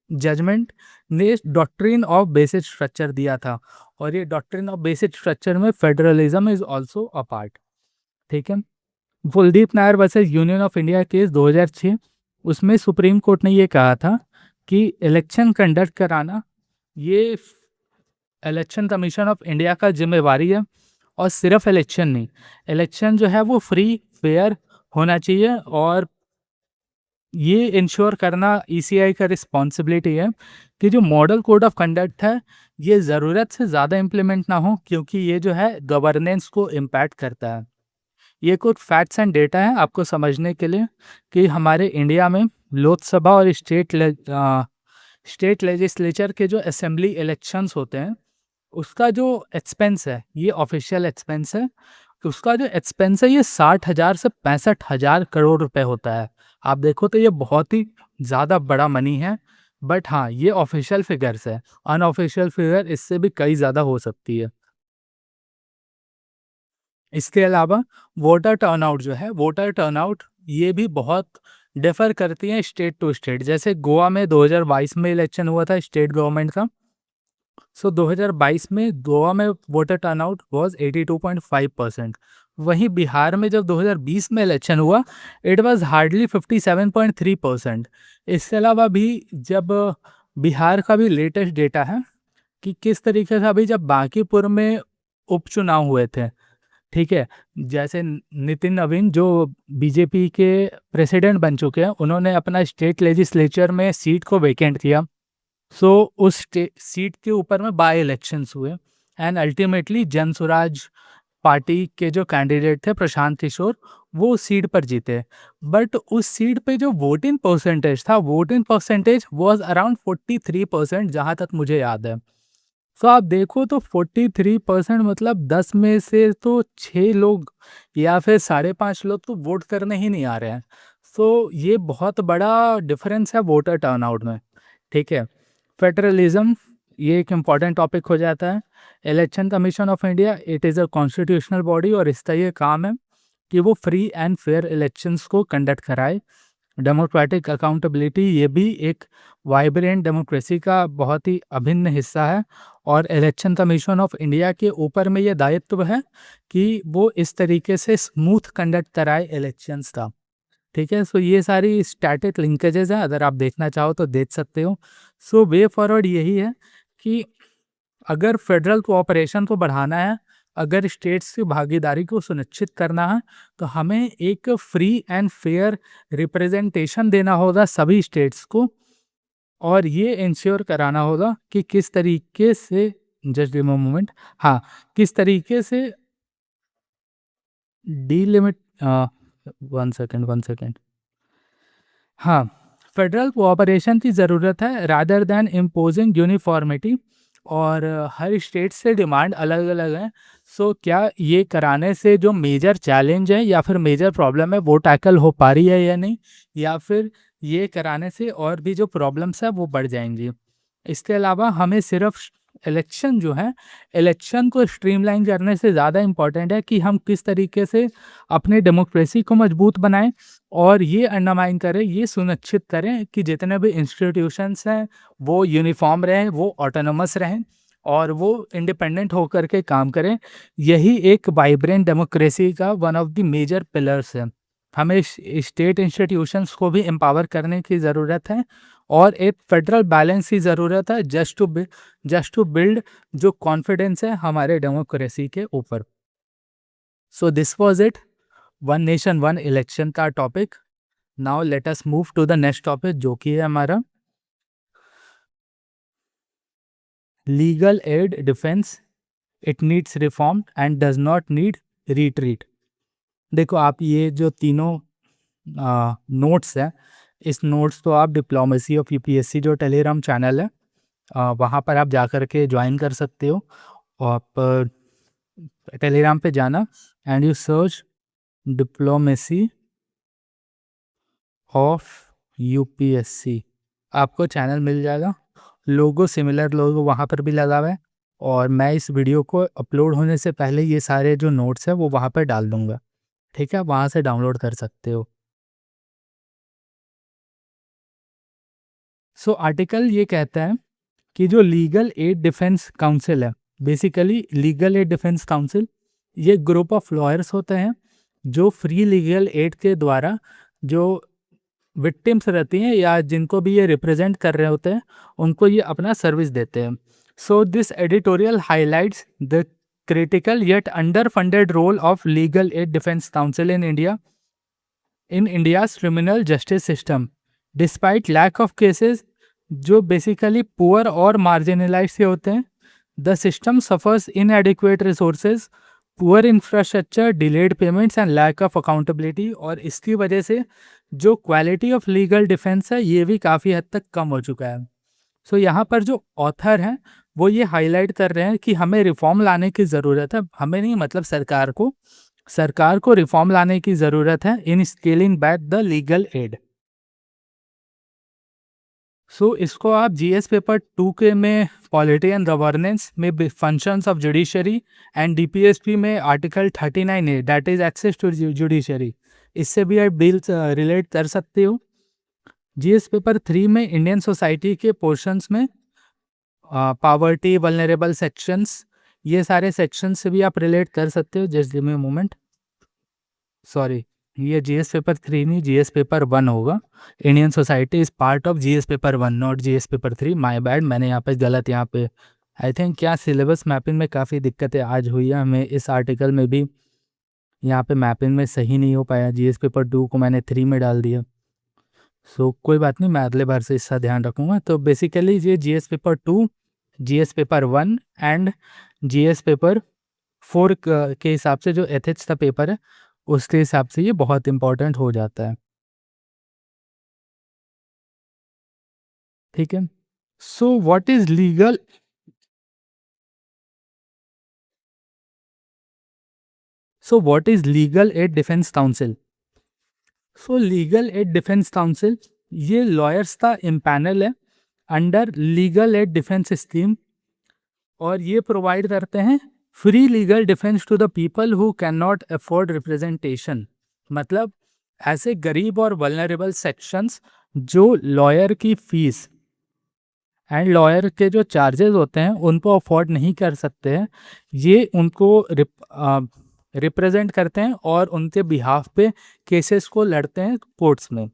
जजमेंट ने डॉक्ट्रिन ऑफ बेसिक स्ट्रक्चर दिया था, और ये डॉक्ट्रिन ऑफ बेसिक स्ट्रक्चर में federalism is also a part. ठीक है, Kuldeep Nair versus union of India case 2006, उसमें सुप्रीम कोर्ट ने ये कहा था कि इलेक्शन कंडक्ट कराना ये इलेक्शन कमीशन ऑफ इंडिया का जिम्मेवारी है, और सिर्फ इलेक्शन नहीं, इलेक्शन जो है वो फ्री फेयर होना चाहिए, और ये इंश्योर करना ईसीआई का रिस्पॉन्सिबिलिटी है कि जो मॉडल कोड ऑफ कंडक्ट है ये ज़रूरत से ज़्यादा इम्प्लीमेंट ना हो, क्योंकि ये जो है गवर्नेंस को इम्पैक्ट करता है। ये कुछ फैक्ट्स एंड डेटा है आपको समझने के लिए कि हमारे इंडिया में लोकसभा और स्टेट लेजिस्लेचर के जो असेंबली इलेक्शंस होते हैं उसका जो एक्सपेंस है, ये ऑफिशियल एक्सपेंस है, तो उसका जो एक्सपेंस है ये 60,000 से 65,000 करोड़ रुपए होता है। आप देखो तो ये बहुत ही ज़्यादा बड़ा मनी है, बट हाँ, ये ऑफिशियल फिगर्स है। अनऑफिशियल फिगर इससे भी कई ज़्यादा हो सकती है। इसके अलावा वोटर टर्नआउट जो है, वोटर टर्नआउट ये भी बहुत डिफ़र करती है स्टेट टू स्टेट। जैसे गोवा में 2022 में इलेक्शन हुआ था स्टेट गवर्नमेंट का। सो 2022 में गोवा में वोटर टर्नआउट वाज 82.5%। वहीं बिहार में जब 2020 में इलेक्शन हुआ, इट वाज हार्डली 57.3%। इसके अलावा भी जब बिहार का भी लेटेस्ट डेटा है कि किस तरीके से अभी जब बांकीपुर में उपचुनाव हुए थे, ठीक है? जैसे नितिन नवीन जो बीजेपी के प्रेसिडेंट बन चुके हैं, उन्होंने अपना स्टेट लेजिस्लेचर में सीट को वैकेंट किया। सो उस सीट के ऊपर में बाय इलेक्शंस हुए एंड अल्टीमेटली जनसुराज पार्टी के जो कैंडिडेट थे प्रशांत किशोर, वो उस सीट पर जीते। बट उस सीट पे जो वोटिंग परसेंटेज था, वोटिंग परसेंटेज वाज अराउंड 43% जहाँ तक मुझे याद है। सो आप देखो तो 43% मतलब 10 में से तो 6 लोग या फिर 5.5 लोग तो वोट करने ही नहीं आ रहे हैं। सो ये बहुत बड़ा डिफरेंस है वोटर टर्नआउट में, ठीक है? फेडरलिज्म ये एक इम्पॉर्टेंट टॉपिक हो जाता है। Election commission of India it is a constitutional body और इसका ये काम है कि वो फ्री एंड फेयर इलेक्शंस को कंडक्ट कराए। डेमोक्रेटिक अकाउंटेबिलिटी ये भी एक वाइब्रेंट डेमोक्रेसी का बहुत ही अभिन्न हिस्सा है और इलेक्शन कमीशन ऑफ इंडिया के ऊपर में ये दायित्व है कि वो इस तरीके से स्मूथ कंडक्ट कराए इलेक्शंस का, ठीक है? सो ये सारी स्टैटिक लिंकेजेस हैं, अगर आप देखना चाहो तो देख सकते हो। सो वे फॉरवर्ड यही है कि अगर फेडरल कोऑपरेशन को बढ़ाना है, अगर स्टेट्स की भागीदारी को सुनिश्चित करना है, तो हमें एक फ्री एंड फेयर रिप्रेजेंटेशन देना होगा सभी स्टेट्स को और ये इंश्योर कराना होगा कि किस तरीके से just give me a moment, हाँ, किस तरीके से डीलिमिट 1 सेकंड। हाँ, फेडरल कोऑपरेशन की ज़रूरत है रादर दैन इम्पोजिंग यूनिफॉर्मिटी और हर स्टेट से डिमांड अलग-अलग है। सो क्या ये कराने से जो मेजर चैलेंज है या फिर मेजर प्रॉब्लम है वो टैकल हो पा रही है या नहीं? या फिर ये कराने से और भी जो प्रॉब्लम्स है वो बढ़ जाएँगी? इसके अलावा हमें सिर्फ़ इलेक्शन जो है, इलेक्शन को स्ट्रीमलाइन करने से ज़्यादा इम्पोर्टेंट है कि हम किस तरीके से अपनी डेमोक्रेसी को मजबूत बनाएँ और ये अंडरमाइन करें, ये सुनिश्चित करें कि जितने भी इंस्टीट्यूशंस हैं, वो यूनिफ़ॉर्म रहें, वो ऑटोनोमस रहें और वो इंडिपेंडेंट होकर के काम करें। यही एक वाइब्रेंट डेमोक्रेसी का one of the major pillars है। हमें स्टेट इंस्टीट्यूशंस को भी एम्पावर करने की ज़रूरत है और एक फेडरल बैलेंस की ज़रूरत है जस्ट टू बिल्ड जो कॉन्फिडेंस है हमारे डेमोक्रेसी के ऊपर। So this was it, one nation one election का topic. Now let us move to the next topic जो कि है हमारा legal aid defence, it needs reform and does not need retreat. देखो आप ये जो तीनों नोट्स हैं, इस नोट्स को आप डिप्लोमेसी ऑफ यूपीएससी जो टेलीग्राम चैनल है वहाँ पर आप जा कर के ज्वाइन कर सकते हो। और आप टेलीग्राम पे जाना and you search diplomacy of UPSC, आपको चैनल मिल जाएगा। लोगो सिमिलर लोगो वहाँ पर भी लगा हुआ है और मैं इस वीडियो को अपलोड होने से पहले ये सारे जो नोट्स हैं वो वहाँ पर डाल दूँगा, ठीक है? वहाँ से डाउनलोड कर सकते हो। सो आर्टिकल ये कहता है कि जो लीगल एड डिफेंस काउंसिल है, basically legal aid defence council ये ग्रुप ऑफ लॉयर्स होते हैं जो फ्री लीगल एड के द्वारा जो विक्टिम्स रहती हैं या जिनको भी ये रिप्रेजेंट कर रहे होते हैं उनको ये अपना सर्विस देते हैं। So this editorial highlights the critical yet under funded role of legal aid defence council in India's criminal justice system despite lack of cases जो बेसिकली पुअर और मार्जिनलाइज से होते हैं। The system suffers inadequate resources, poor infrastructure, delayed payments and lack of accountability और इसकी वजह से जो क्वालिटी ऑफ लीगल डिफेंस है ये भी काफ़ी हद तक कम हो चुका है। सो यहाँ पर जो ऑथर हैं वो ये हाईलाइट कर रहे हैं कि हमें रिफॉर्म लाने की ज़रूरत है, हमें नहीं मतलब सरकार को रिफॉर्म लाने की ज़रूरत है in scaling back the legal aid. So इसको आप जीएस पेपर 2 के में पॉलिटी एंड गवर्नेंस में functions of judiciary and DPSP में आर्टिकल 39 है that is access to judiciary, इससे भी आप डील रिलेट कर सकते हो। जीएस पेपर 3 में इंडियन सोसाइटी के पोर्शंस में पावर्टी वल्नरेबल सेक्शंस, ये सारे सेक्शंस से भी आप रिलेट कर सकते हो। Just give me a moment, sorry ये जीएस पेपर 3 नहीं, जीएस पेपर 1 होगा। Indian society is part of GS paper 1 not GS paper 3, my bad, मैंने यहाँ पे गलत यहाँ पे आई थिंक क्या सिलेबस मैपिंग में काफ़ी दिक्कतें आज हुई है हमें, इस आर्टिकल में भी यहाँ पे मैपिंग में सही नहीं हो पाया, जीएस पेपर 2 को मैंने 3 में डाल दिया। सो कोई बात नहीं, मैं अगले बार से इसका ध्यान रखूँगा। तो बेसिकली ये GS paper 2, GS paper 1 and GS paper 4 के हिसाब से जो एथिक्स का पेपर है उसके हिसाब से ये बहुत इम्पोर्टेंट हो जाता है। ठीक है। So what is legal, so what is legal aid defence council? So legal aid defence council ये लॉयर्स का इम्पैनल है under legal aid defence scheme, और ये प्रोवाइड करते हैं free legal defence to the people who can not afford representation. मतलब ऐसे गरीब और वल्नरेबल सेक्शंस जो लॉयर की फीस एंड लॉयर के जो चार्जेस होते हैं उनको अफोर्ड नहीं कर सकते हैं, ये उनको रिप्रेजेंट करते हैं और उनके बिहाफ पे केसेस को लड़ते हैं कोर्ट्स में।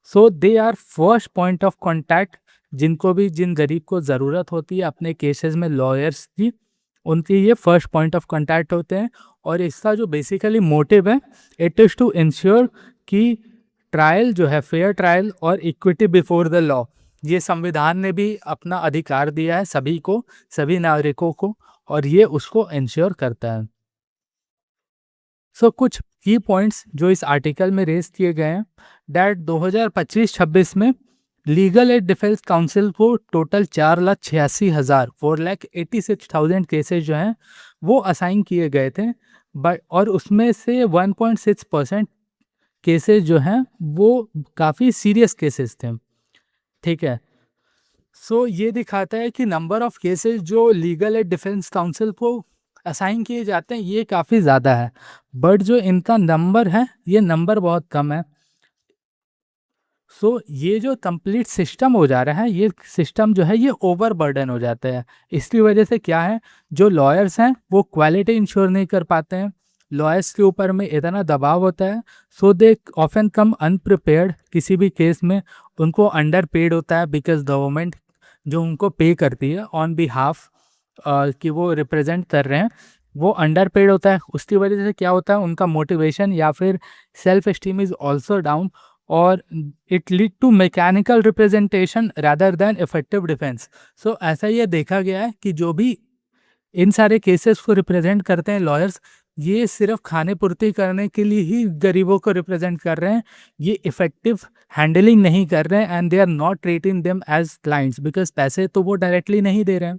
So they are first point of contact, जिनको भी जिन गरीब को ज़रूरत होती है अपने केसेस में लॉयर्स की, उनके ये फर्स्ट पॉइंट ऑफ कांटेक्ट होते हैं। और इसका जो बेसिकली मोटिव है, इट इज़ टू इंश्योर कि ट्रायल जो है फेयर ट्रायल और इक्विटी बिफोर द लॉ, ये संविधान ने भी अपना अधिकार दिया है सभी को, सभी नागरिकों को, और ये उसको इंश्योर करता है। सो कुछ की पॉइंट्स जो इस आर्टिकल में रेज किए गए हैं, डैट 2025-26 में लीगल एड डिफेंस काउंसिल को टोटल 4,86,000 4,86,000 केसेस जो हैं वो असाइन किए गए थे, बट और उसमें से 1.6% केसेस जो हैं वो काफ़ी सीरियस केसेस थे। ठीक है। सो ये दिखाता है कि नंबर ऑफ केसेस जो लीगल एड डिफेंस काउंसिल को असाइन किए जाते हैं ये काफ़ी ज़्यादा है, बट जो इनका नंबर है ये नंबर बहुत कम है। सो ये जो कंप्लीट सिस्टम हो जा रहा है, ये सिस्टम जो है ये ओवर बर्डन हो जाता है। इसकी वजह से क्या है, जो लॉयर्स हैं वो क्वालिटी इंश्योर नहीं कर पाते हैं, लॉयर्स के ऊपर में इतना दबाव होता है, सो दे ऑफन कम अनप्रिपेयर्ड, किसी भी केस में उनको अंडर पेड होता है बिकॉज गवर्नमेंट जो उनको पे करती है ऑन बिहाफ कि वो रिप्रेजेंट कर रहे हैं वो अंडर पेड होता है। उसकी वजह से क्या होता है, उनका मोटिवेशन या फिर self esteem is also down, और it lead to mechanical representation rather than effective defence. So ऐसा ये देखा गया है कि जो भी इन सारे केसेस को रिप्रेजेंट करते हैं लॉयर्स, ये सिर्फ खाने पूर्ति करने के लिए ही गरीबों को रिप्रेजेंट कर रहे हैं, ये इफेक्टिव हैंडलिंग नहीं कर रहे हैं, and they are not treating them as clients because पैसे तो वो डायरेक्टली नहीं दे रहे हैं,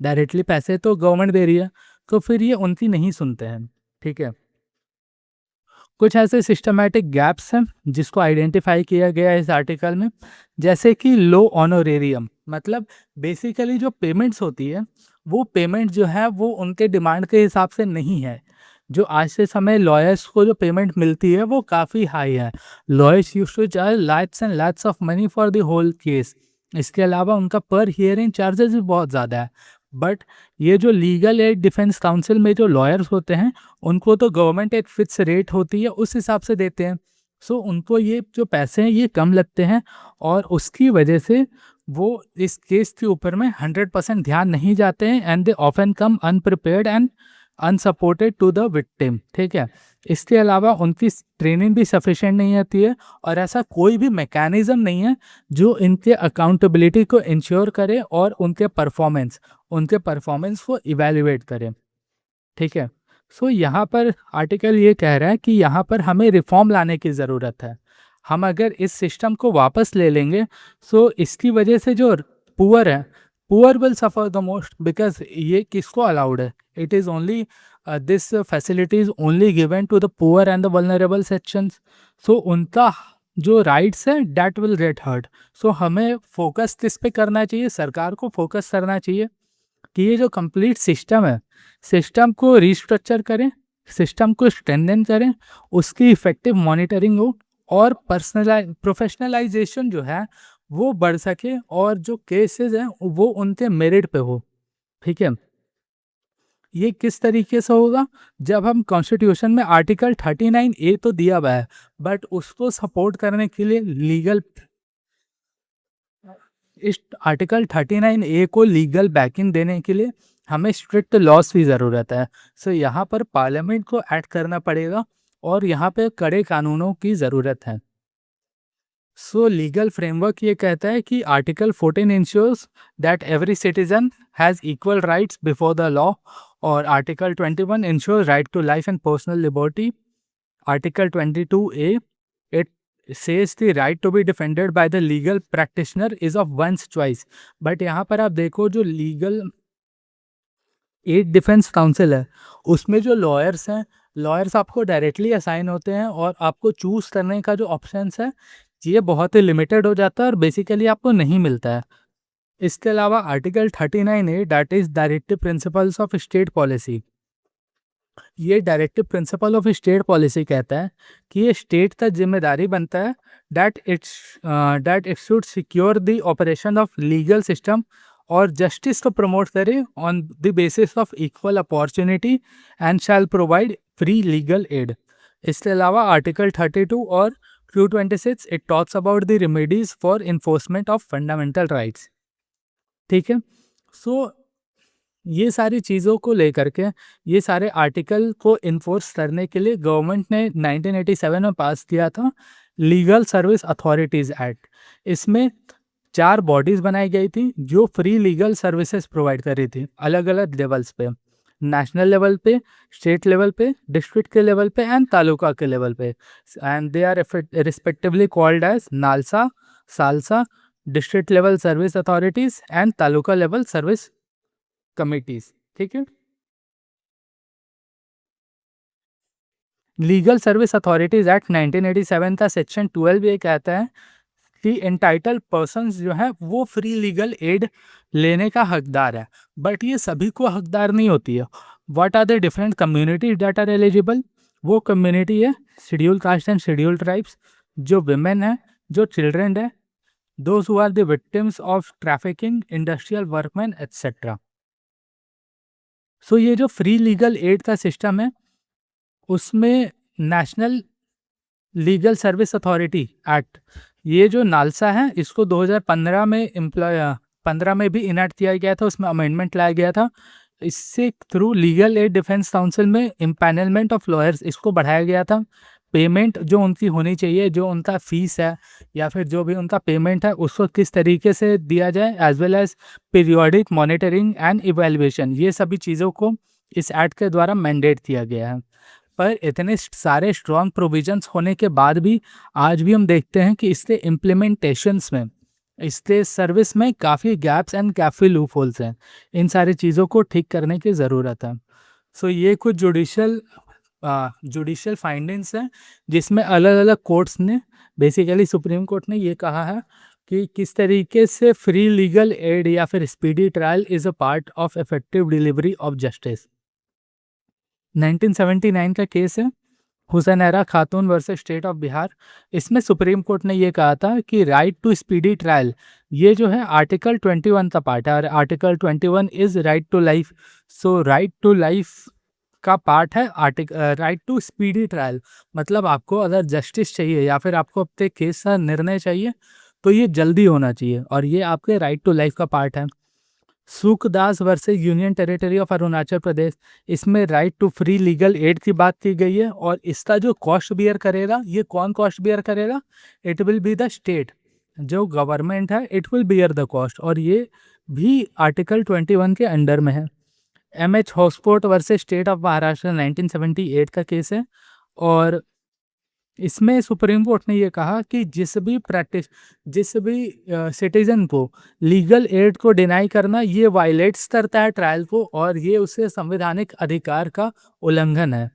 डायरेक्टली पैसे तो गवर्नमेंट दे रही है, तो फिर ये उनकी नहीं सुनते हैं। ठीक है। कुछ ऐसे सिस्टमैटिक गैप्स हैं जिसको आइडेंटिफाई किया गया है इस आर्टिकल में, जैसे कि लो ऑनोरेरियम, मतलब बेसिकली जो पेमेंट्स होती है वो पेमेंट जो है वो उनके डिमांड के हिसाब से नहीं है। जो आज से समय लॉयर्स को जो पेमेंट मिलती है वो काफ़ी हाई है, lawyers used to charge lakhs and lakhs of money for the whole case. इसके अलावा उनका पर हियरिंग चार्जेस भी बहुत ज़्यादा है, बट ये जो लीगल एड डिफेंस काउंसिल में जो लॉयर्स होते हैं उनको तो गवर्नमेंट एक फिक्स रेट होती है उस हिसाब से देते हैं, सो उनको ये जो पैसे हैं ये कम लगते हैं, और उसकी वजह से वो इस केस के ऊपर में 100% ध्यान नहीं जाते हैं, and they often come unprepared and unsupported to the victim. ठीक है। इसके अलावा उनकी ट्रेनिंग भी सफिशिएंट नहीं आती है, और ऐसा कोई भी मैकेनिज्म नहीं है जो इनके अकाउंटेबिलिटी को इंश्योर करे और उनके परफॉर्मेंस को इवेल्युएट करे। ठीक है। सो यहाँ पर आर्टिकल ये कह रहा है कि यहाँ पर हमें रिफॉर्म लाने की ज़रूरत है, हम अगर इस सिस्टम को वापस ले लेंगे, सो इसकी वजह से जो पुअर है, poor will suffer the most, because ये किसको अलाउड है? It is only this facility is only given to the poor and the vulnerable sections. So उनका जो राइट्स है that will get hurt. So हमें फोकस किस पे करना चाहिए? सरकार को फोकस करना चाहिए कि ये जो कंप्लीट सिस्टम है, सिस्टम को रिस्ट्रक्चर करें, सिस्टम को स्ट्रेंथन करें, उसकी इफ़ेक्टिव मॉनिटरिंग हो और प्रोफेशनलाइज़ेशन जो है वो बढ़ सके और जो केसेज़ हैं वो उनके मेरिट पे हो, ठीक है? ये किस तरीके से होगा? जब हम कॉन्स्टिट्यूशन में आर्टिकल 39 ए तो दिया हुआ है, बट उसको सपोर्ट करने के लिए लीगल, इस आर्टिकल 39 ए को लीगल बैकिंग देने के लिए हमें स्ट्रिक्ट लॉस की ज़रूरत है। सो यहाँ पर पार्लियामेंट को ऐड करना पड़ेगा और यहाँ पे कड़े कानूनों की ज़रूरत है। सो लीगल फ्रेमवर्क ये कहता है कि article 14 ensures that every citizen has equal rights before the law, और article 21 ensures right to life and personal liberty. Article 22A, it says the right to be defended by the legal practitioner is of one's choice। But यहाँ पर आप देखो जो लीगल एड डिफेंस काउंसिल है, उसमें जो लॉयर्स हैं, लॉयर्स आपको डायरेक्टली असाइन होते हैं और आपको चूज़ करने का जो ऑप्शंस है ये बहुत ही लिमिटेड हो जाता है और बेसिकली आपको नहीं मिलता है। इसके अलावा article 39A that is directive principles of state policy, ये directive principle of state policy कहता है कि ये स्टेट का जिम्मेदारी बनता है that it should secure the operation of legal system और जस्टिस को प्रमोट करे on the basis of equal opportunity and shall provide free legal aid. इसके अलावा आर्टिकल 32 और Q26 it talks about the remedies for enforcement of fundamental rights, ठीक है। सो ये सारी चीज़ों को लेकर के, ये सारे आर्टिकल को इन्फोर्स करने के लिए गवर्नमेंट ने 1987 में पास किया था लीगल सर्विस अथॉरिटीज़ एक्ट। इसमें 4 बॉडीज़ बनाई गई थी जो फ्री लीगल सर्विसेज प्रोवाइड कर रही थी अलग अलग लेवल्स पे, नेशनल लेवल पे, स्टेट लेवल पे, डिस्ट्रिक्ट के लेवल पे एंड तालुका के लेवल पे। And they are respectively called as NALSA, SALSA, district level service authorities and taluka level service committees, ठीक है। लीगल सर्विस अथॉरिटीज एक्ट 1987 का सेक्शन 12 ये कहता है कि एंटाइटल्ड पर्सन्स जो है वो फ्री लीगल एड लेने का हकदार है, बट ये सभी को हकदार नहीं होती है। What are the different communities that are eligible? वो कम्युनिटी है scheduled caste and scheduled tribes, जो विमेन है, जो चिल्ड्रेन है, those who are the victims of trafficking, industrial workman etcetera. So ये जो फ्री लीगल एड का सिस्टम है उसमें national legal service authority act, ये जो नालसा है इसको 2015 में 15 में भी इनैक्ट किया गया था, उसमें अमेंडमेंट लाया गया था। इससे through legal aid defence council में इम्पैनलमेंट ऑफ लॉयर्स इसको बढ़ाया गया था। पेमेंट जो उनकी होनी चाहिए, जो उनका फीस है या फिर जो भी उनका पेमेंट है उसको किस तरीके से दिया जाए, as well as periodic monitoring and evaluation, ये सभी चीज़ों को इस एक्ट के द्वारा मैंडेट किया गया है। पर इतने सारे स्ट्रॉन्ग प्रोविजंस होने के बाद भी आज भी हम देखते हैं कि इसके इम्प्लीमेंटेशंस में, इसके सर्विस में काफ़ी गैप्स एंड काफ़ी लूप होल्स हैं। इन सारी चीज़ों को ठीक करने की ज़रूरत है। सो ये कुछ जुडिशियल फाइंडिंग्स हैं जिसमें अलग अलग कोर्ट्स ने, बेसिकली सुप्रीम कोर्ट ने ये कहा है कि किस तरीके से फ्री लीगल एड या फिर speedy trial is a part of effective delivery of justice. 1979 का केस है हुसैनरा खातून वर्सेस स्टेट ऑफ बिहार। इसमें सुप्रीम कोर्ट ने ये कहा था कि राइट टू स्पीडी ट्रायल ये जो है आर्टिकल 21 का पार्ट है और article 21 is right to life. So right to life का पार्ट है राइट टू स्पीडी ट्रायल, मतलब आपको अगर जस्टिस चाहिए या फिर आपको अपने केस का निर्णय चाहिए तो ये जल्दी होना चाहिए और ये आपके राइट टू लाइफ का पार्ट है। Sukhdas versus union territory of Arunachal Pradesh, इसमें right to free legal aid की बात की गई है और इसका जो कॉस्ट बियर करेगा, ये कौन कॉस्ट बियर करेगा? It will be the state, जो गवर्नमेंट है it will bear the cost, और ये भी आर्टिकल 21 के अंडर में है। MH hotspot versus state of Maharashtra 1978 का केस है और इसमें सुप्रीम कोर्ट ने ये कहा कि जिस भी सिटीजन को लीगल एड को डिनाई करना ये वायलेट्स करता है ट्रायल को, और ये उसके संवैधानिक अधिकार का उल्लंघन है।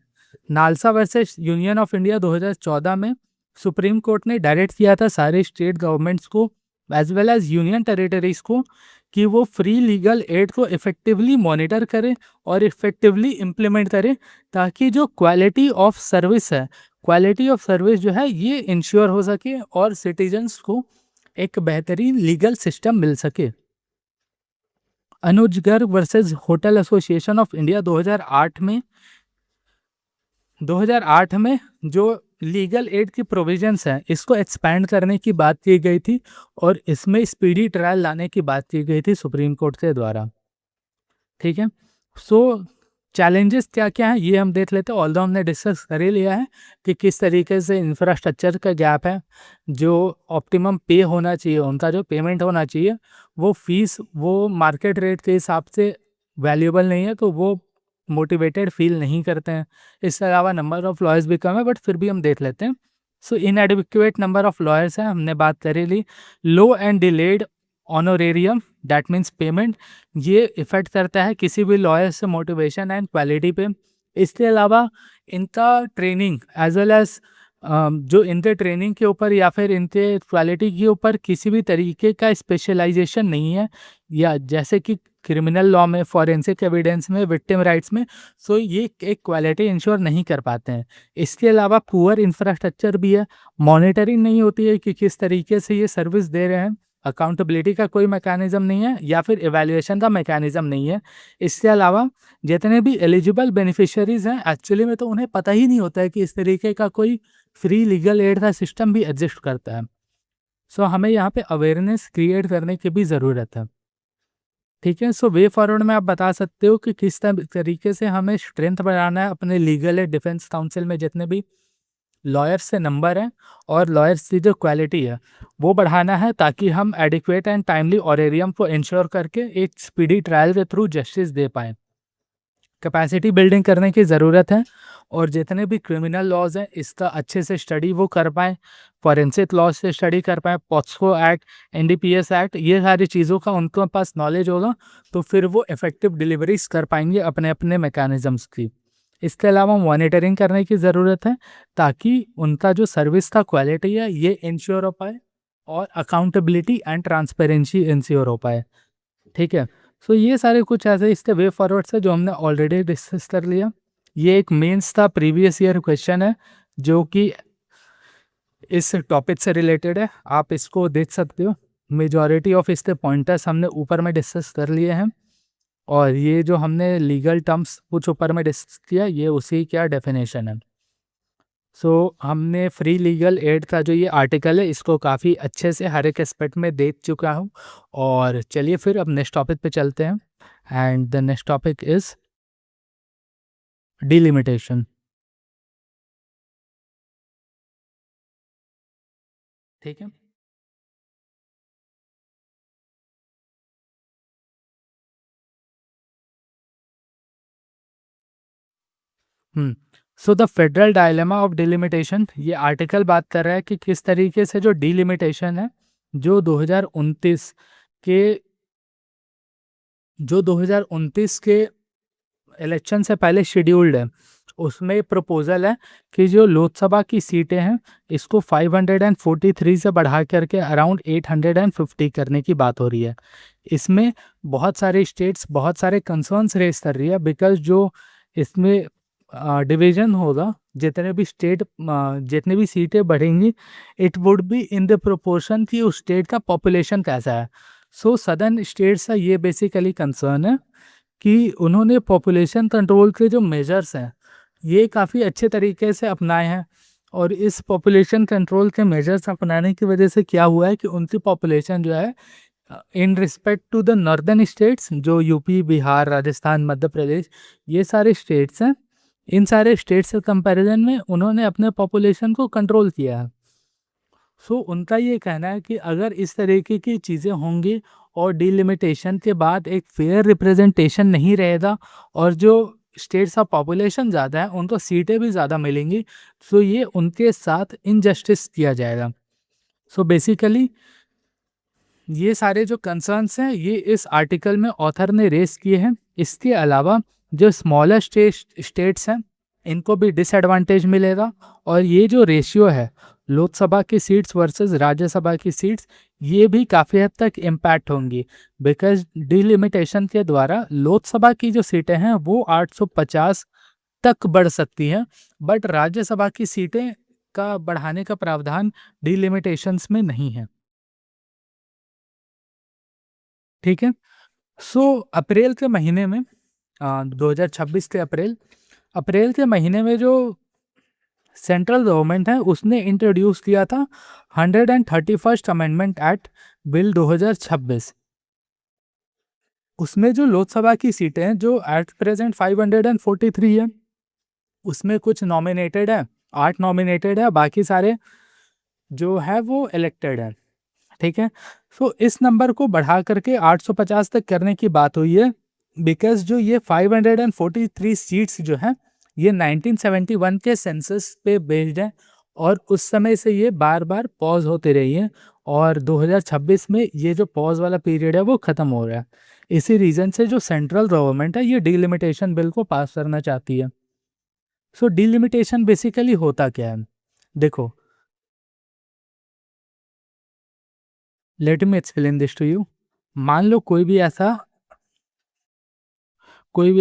NALSA versus union of India 2014 में सुप्रीम कोर्ट ने डायरेक्ट किया था सारे स्टेट गवर्नमेंट्स को as well as union territories को कि वो फ्री लीगल एड को इफेक्टिवली मॉनिटर करें और इफेक्टिवली इम्प्लीमेंट करें, ताकि जो क्वालिटी ऑफ सर्विस है, क्वालिटी ऑफ सर्विस जो है ये इंश्योर हो सके और सिटीजन्स को एक बेहतरीन लीगल सिस्टम मिल सके। Anuj Garg versus hotel association of India 2008 में जो लीगल एड की प्रोविजंस हैं इसको एक्सपैंड करने की बात की गई थी और इसमें स्पीडी ट्रायल लाने की बात की गई थी सुप्रीम कोर्ट के द्वारा। ठीक है, सो चैलेंजेस क्या क्या हैं ये हम देख लेते हैं। ऑल्दो हमने डिस्कस कर ही लिया है कि किस तरीके से इंफ्रास्ट्रक्चर का गैप है, जो ऑप्टिमम पे होना चाहिए, उनका जो पेमेंट होना चाहिए वो फीस वो मार्केट रेट के हिसाब से वैल्यूएबल नहीं है, तो वो मोटिवेटेड फील नहीं करते हैं। इसके अलावा नंबर ऑफ़ लॉयर्स भी कम है, बट फिर भी हम देख लेते हैं। So inadequate number of lawyers है, हमने बात कर ही ली। Low and delayed honorarium that means payment, ये इफ़ेक्ट करता है किसी भी लॉयर से मोटिवेशन एंड क्वालिटी पे। इसके अलावा इनका ट्रेनिंग एज वेल एज जो इनके ट्रेनिंग के ऊपर या फिर इनके क्वालिटी के ऊपर किसी भी तरीके का स्पेशलाइजेशन नहीं है, या जैसे कि क्रिमिनल लॉ में, फॉरेंसिक एविडेंस में, विक्टिम राइट्स में, सो ये एक क्वालिटी इंश्योर नहीं कर पाते हैं। इसके अलावा पुअर इंफ्रास्ट्रक्चर भी है, मॉनिटरिंग नहीं होती है कि किस तरीके से ये सर्विस दे रहे हैं, अकाउंटेबिलिटी का कोई मैकेनिज्म नहीं है या फिर इवैल्यूएशन का मैकेनिज्म नहीं है। इसके अलावा जितने भी एलिजिबल बेनिफिशियरीज हैं एक्चुअली में तो उन्हें पता ही नहीं होता है कि इस तरीके का कोई फ्री लीगल एड का सिस्टम भी एग्जिस्ट करता है। सो हमें यहाँ पे अवेयरनेस क्रिएट करने की भी ज़रूरत है। ठीक है, सो वे फॉरवर्ड में आप बता सकते हो कि किस तरीके से हमें स्ट्रेंथ बढ़ाना है अपने लीगल एड डिफेंस काउंसिल में, जितने भी लॉयर्स से नंबर है और लॉयर्स की जो क्वालिटी है वो बढ़ाना है, ताकि हम एडिक्वेट एंड टाइमली ऑरेरियम को इंश्योर करके एक स्पीडी ट्रायल के थ्रू जस्टिस दे पाएँ। कैपेसिटी बिल्डिंग करने की ज़रूरत है और जितने भी क्रिमिनल लॉज हैं इसका अच्छे से स्टडी वो कर पाएँ, फॉरेंसिक लॉ से स्टडी कर पाएँ, पॉक्सो एक्ट, एनडीपीएस एक्ट, ये सारी चीज़ों का उनके पास नॉलेज होगा तो फिर वो इफ़ेक्टिव डिलीवरीज कर पाएंगे अपने अपने मैकेनिज़म्स की। इसके अलावा मॉनिटरिंग करने की ज़रूरत है ताकि उनका जो सर्विस का क्वालिटी है ये इंश्योर हो पाए और अकाउंटेबिलिटी एंड ट्रांसपेरेंसी इंश्योर हो पाए। ठीक है, सो ये सारे कुछ ऐसे इसके वे फॉरवर्ड्स है जो हमने ऑलरेडी डिस्कस कर लिया। ये एक मेंस था, प्रीवियस ईयर क्वेश्चन है जो कि इस टॉपिक से रिलेटेड है, आप इसको देख सकते हो। मेजॉरिटी ऑफ इसके पॉइंटर्स हमने ऊपर में डिस्कस कर लिए हैं और ये जो हमने लीगल टर्म्स कुछ ऊपर में डिस्कस किया ये उसी का डेफिनेशन है। सो हमने फ्री लीगल एड का जो ये आर्टिकल है इसको काफ़ी अच्छे से हर एक एस्पेक्ट में देख चुका हूँ और चलिए फिर अब नेक्स्ट टॉपिक पे चलते हैं and the next topic is delimitation. ठीक है, so the federal dilemma of delimitation, ये आर्टिकल बात कर रहा है कि किस तरीके से जो डिलिमिटेशन है जो 2029 के जो 2029 के इलेक्शन से पहले शेड्यूल्ड है, उसमें प्रपोजल है कि जो लोकसभा की सीटें हैं इसको 543 से बढ़ा करके अराउंड 850 करने की बात हो रही है। इसमें बहुत सारे स्टेट्स बहुत सारे कंसर्न्स रेस कर रही है बिकॉज जो इसमें डिवीजन होगा, जितने भी सीटें बढ़ेंगी it would be in the proportion कि उस स्टेट का पॉपुलेशन कैसा है। सो सदर्न स्टेट्स का ये बेसिकली कंसर्न है कि उन्होंने पॉपुलेशन कंट्रोल के जो मेजर्स हैं ये काफ़ी अच्छे तरीके से अपनाए हैं और इस पॉपुलेशन कंट्रोल के मेजर्स अपनाने की वजह से क्या हुआ है कि उनकी पॉपुलेशन जो है in respect to the northern states जो यूपी, बिहार, राजस्थान, मध्य प्रदेश, ये सारे स्टेट्स हैं, इन सारे स्टेट्स के कंपैरिजन में उन्होंने अपने पॉपुलेशन को कंट्रोल किया है। सो उनका ये कहना है कि अगर इस तरीके की चीज़ें होंगी और डिलिमिटेशन के बाद एक फेयर रिप्रेजेंटेशन नहीं रहेगा और जो स्टेट्स ऑफ पॉपुलेशन ज़्यादा है उनको सीटें भी ज़्यादा मिलेंगी, सो ये उनके साथ इनजस्टिस किया जाएगा। सो बेसिकली ये सारे जो कंसर्न्स हैं ये इस आर्टिकल में ऑथर ने रेस किए हैं। इसके अलावा जो स्मॉलर स्टेट्स हैं इनको भी डिसएडवांटेज मिलेगा, और ये जो रेशियो है लोकसभा की सीट्स वर्सेस राज्यसभा की सीट्स, ये भी काफ़ी हद तक इम्पैक्ट होंगी, बिकॉज डिलिमिटेशन के द्वारा लोकसभा की जो सीटें हैं वो 850 तक बढ़ सकती हैं, बट राज्यसभा की सीटें का बढ़ाने का प्रावधान डिलिमिटेशंस में नहीं है। ठीक है। सो अप्रैल के महीने में 2026 के अप्रैल अप्रैल के महीने में जो सेंट्रल गवर्नमेंट है उसने इंट्रोड्यूस किया था 131st अमेंडमेंट एक्ट बिल 2026। उसमें जो लोकसभा की सीटें हैं जो एट प्रेजेंट 543 है, उसमें कुछ नॉमिनेटेड है, 8 नॉमिनेटेड है, बाकी सारे जो है वो इलेक्टेड है। ठीक है। सो इस नंबर को बढ़ा करके 850 तक करने की बात हुई है, बिकॉज जो ये 543 सीट्स जो हैं ये 1971 के सेंसस पे बेस्ड है, और उस समय से ये बार बार पॉज होते रही है, और 2026 में ये जो पॉज वाला पीरियड है वो ख़त्म हो रहा है। इसी रीज़न से जो सेंट्रल गवर्नमेंट है ये डिलिमिटेशन बिल को पास करना चाहती है। सो डिलिमिटेशन बेसिकली होता क्या है, देखो, let me explain this to you. मान लो कोई भी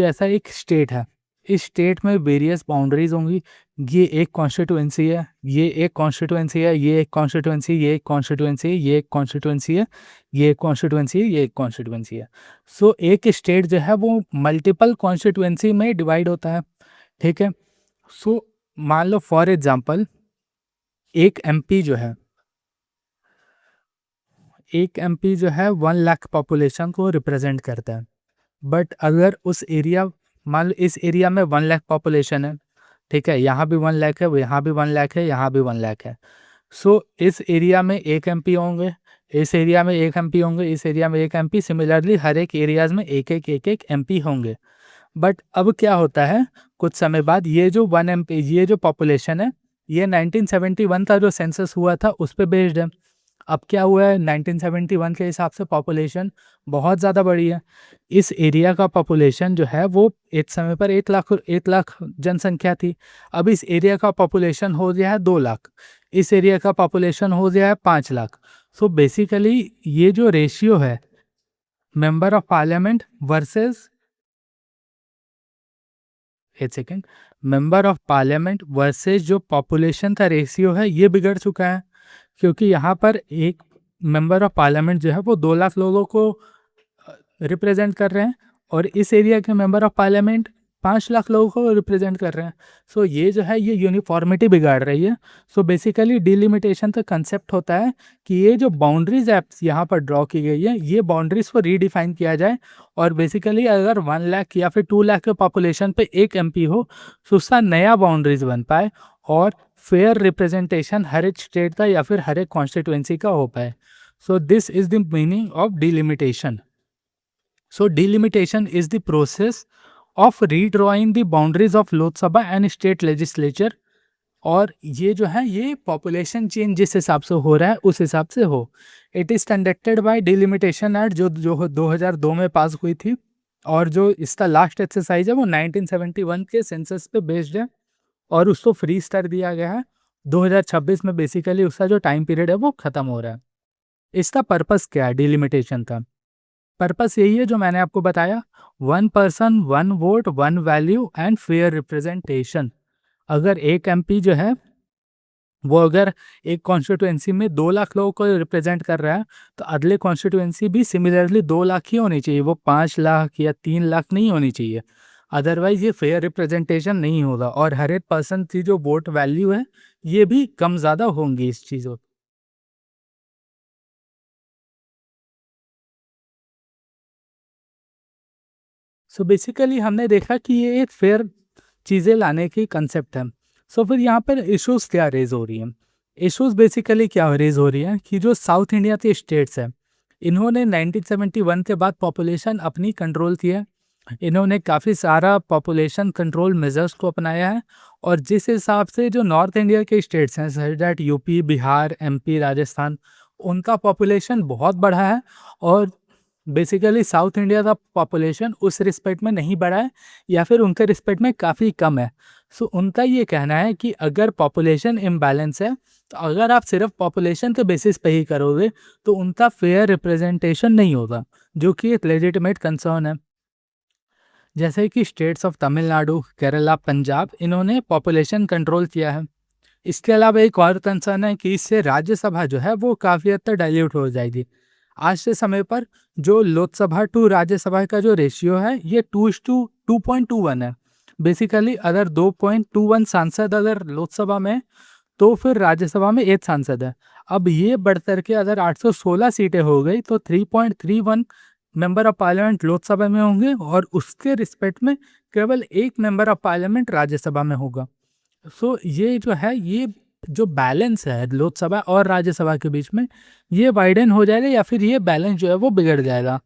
ऐसा एक स्टेट है, इस स्टेट में वेरियस बाउंड्रीज होंगी, ये एक कॉन्स्टिट्यूएंसी है, ये एक कॉन्स्टिट्यूएंसी है, ये एक कॉन्स्टिट्यूएंसी, ये एक कॉन्स्टिट्यूएंसी, ये एक कॉन्स्टिट्यूएंसी है, ये एक कॉन्स्टिट्यूएंसी है, ये एक कॉन्स्टिट्यूएंसी है। सो एक स्टेट जो है वो मल्टीपल कॉन्स्टिट्यूएंसी में डिवाइड होता है। ठीक है। सो मान लो फॉर एग्जांपल एक एमपी जो है एक एमपी जो है 1 लाख पॉपुलेशन को रिप्रेजेंट करता है, बट अगर उस एरिया, मान लो इस एरिया में 1 लाख पॉपुलेशन है, ठीक है, यहाँ भी 1 लाख है, यहाँ भी 1 लाख है, यहाँ भी 1 लाख है। सो इस एरिया में एक एमपी होंगे, इस एरिया में एक एमपी होंगे, इस एरिया में एक एमपी, सिमिलरली हर एक एरियाज में एक एक एमपी होंगे। बट अब क्या होता है, कुछ समय बाद ये जो 1 एमपी, ये जो पॉपुलेशन है ये 1971 का जो सेंसस हुआ था उस पर बेस्ड है। अब क्या हुआ है, 1971 के हिसाब से पॉपुलेशन बहुत ज़्यादा बढ़ी है। इस एरिया का पॉपुलेशन जो है वो एक समय पर 1 लाख जनसंख्या थी। अब इस एरिया का पॉपुलेशन हो गया है 2 लाख, इस एरिया का पॉपुलेशन हो गया है 5 लाख। सो बेसिकली ये जो रेशियो है मेंबर ऑफ पार्लियामेंट वर्सेस, एक second, member of parliament versus जो पॉपुलेशन का रेशियो है ये बिगड़ चुका है, क्योंकि यहाँ पर एक मेंबर ऑफ पार्लियामेंट जो है वो 2 लाख लोगों को रिप्रेजेंट कर रहे हैं, और इस एरिया के मेंबर ऑफ पार्लियामेंट 5 लाख लोगों को रिप्रेजेंट कर रहे हैं। सो ये जो है ये यूनिफॉर्मिटी बिगाड़ रही है। सो बेसिकली डिलिमिटेशन का कंसेप्ट होता है कि ये जो बाउंड्रीज एप्स यहाँ पर ड्रॉ की गई है ये बाउंड्रीज को रीडिफाइन किया जाए, और बेसिकली अगर 1 लाख या फिर 2 लाख के पॉपुलेशन पे एक एमपी हो तो उसका नया बाउंड्रीज बन पाए, और फेयर रिप्रेजेंटेशन हर एक स्टेट का या फिर हर एक कॉन्स्टिट्यूएंसी का हो पाए। सो this is the meaning of delimitation. So delimitation is the process of redrawing the boundaries of Lok Sabha and state legislature, और ये जो है ये पॉपुलेशन चेंज जिस हिसाब से हो रहा है उस हिसाब से हो। It is conducted by delimitation act जो 2002 में पास हुई थी, और जो इसका लास्ट एक्सरसाइज है वो 1971 के सेंसस पे बेस्ड है, और उसको फ्री स्टार दिया गया है। 2026 में बेसिकली उसका जो टाइम पीरियड है वो ख़त्म हो रहा है। इसका पर्पस क्या है डिलिमिटेशन का? पर्पस यही है जो मैंने आपको बताया, 1 person 1 vote 1 value and fair representation. अगर एक एमपी जो है वो अगर एक कॉन्स्टिट्यूएंसी में 2 लाख लोगों को रिप्रेजेंट कर रहा है, तो अगले कॉन्स्टिट्यूएंसी भी सिमिलरली 2 लाख ही होनी चाहिए, वो 5 लाख या 3 लाख नहीं होनी चाहिए। अदरवाइज ये फेयर रिप्रेजेंटेशन नहीं होगा, और हर एक पर्सन की जो वोट वैल्यू है ये भी कम ज़्यादा होंगी इस चीज़ों। सो बेसिकली हमने देखा कि ये एक फेयर चीज़ें लाने की कंसेप्ट है। सो फिर यहाँ पर इश्यूज़ क्या रेज हो रही हैं? इश्यूज़ बेसिकली क्या रेज हो रही हैं कि जो साउथ इंडिया के स्टेट्स हैं इन्होंने 1971 के बाद पॉपुलेशन अपनी कंट्रोल की है, इन्होंने काफ़ी सारा पॉपुलेशन कंट्रोल मेजर्स को अपनाया है, और जिस हिसाब से जो नॉर्थ इंडिया के स्टेट्स हैं sir that UP, Bihar, MP, Rajasthan, उनका पॉपुलेशन बहुत बढ़ा है, और बेसिकली साउथ इंडिया का पॉपुलेशन उस रिस्पेक्ट में नहीं बढ़ा है, या फिर उनके रिस्पेक्ट में काफ़ी कम है। सो उनका ये कहना है कि अगर पॉपुलेशन इम्बैलेंस है, तो अगर आप सिर्फ पॉपुलेशन के बेसिस पे ही करोगे तो उनका फेयर रिप्रेजेंटेशन नहीं होगा, जो कि एक लेजिटिमेट कंसर्न है। जैसे कि स्टेट्स ऑफ तमिलनाडु, केरला, पंजाब, इन्होंने पॉपुलेशन कंट्रोल किया है। इसके अलावा एक और कंसर्न है कि इससे राज्यसभा जो है वो काफ़ी हद तक डाइल्यूट हो जाएगी। आज के समय पर जो लोकसभा टू राज्यसभा का जो रेशियो है ये 2:2.21 है। बेसिकली अगर 2.21 सांसद अगर लोकसभा में, तो फिर राज्यसभा में 1 सांसद है। अब ये बढ़ कर के अगर 816 सीटें हो गई तो 3.31 मेंबर ऑफ पार्लियामेंट लोकसभा में होंगे, और उसके रिस्पेक्ट में केवल 1 मेंबर ऑफ पार्लियामेंट राज्यसभा में होगा। सो ये जो है, ये जो बैलेंस है लोकसभा और राज्यसभा के बीच में, ये वाइडन हो जाएगा, या फिर ये बैलेंस जो है वो बिगड़ जाएगा।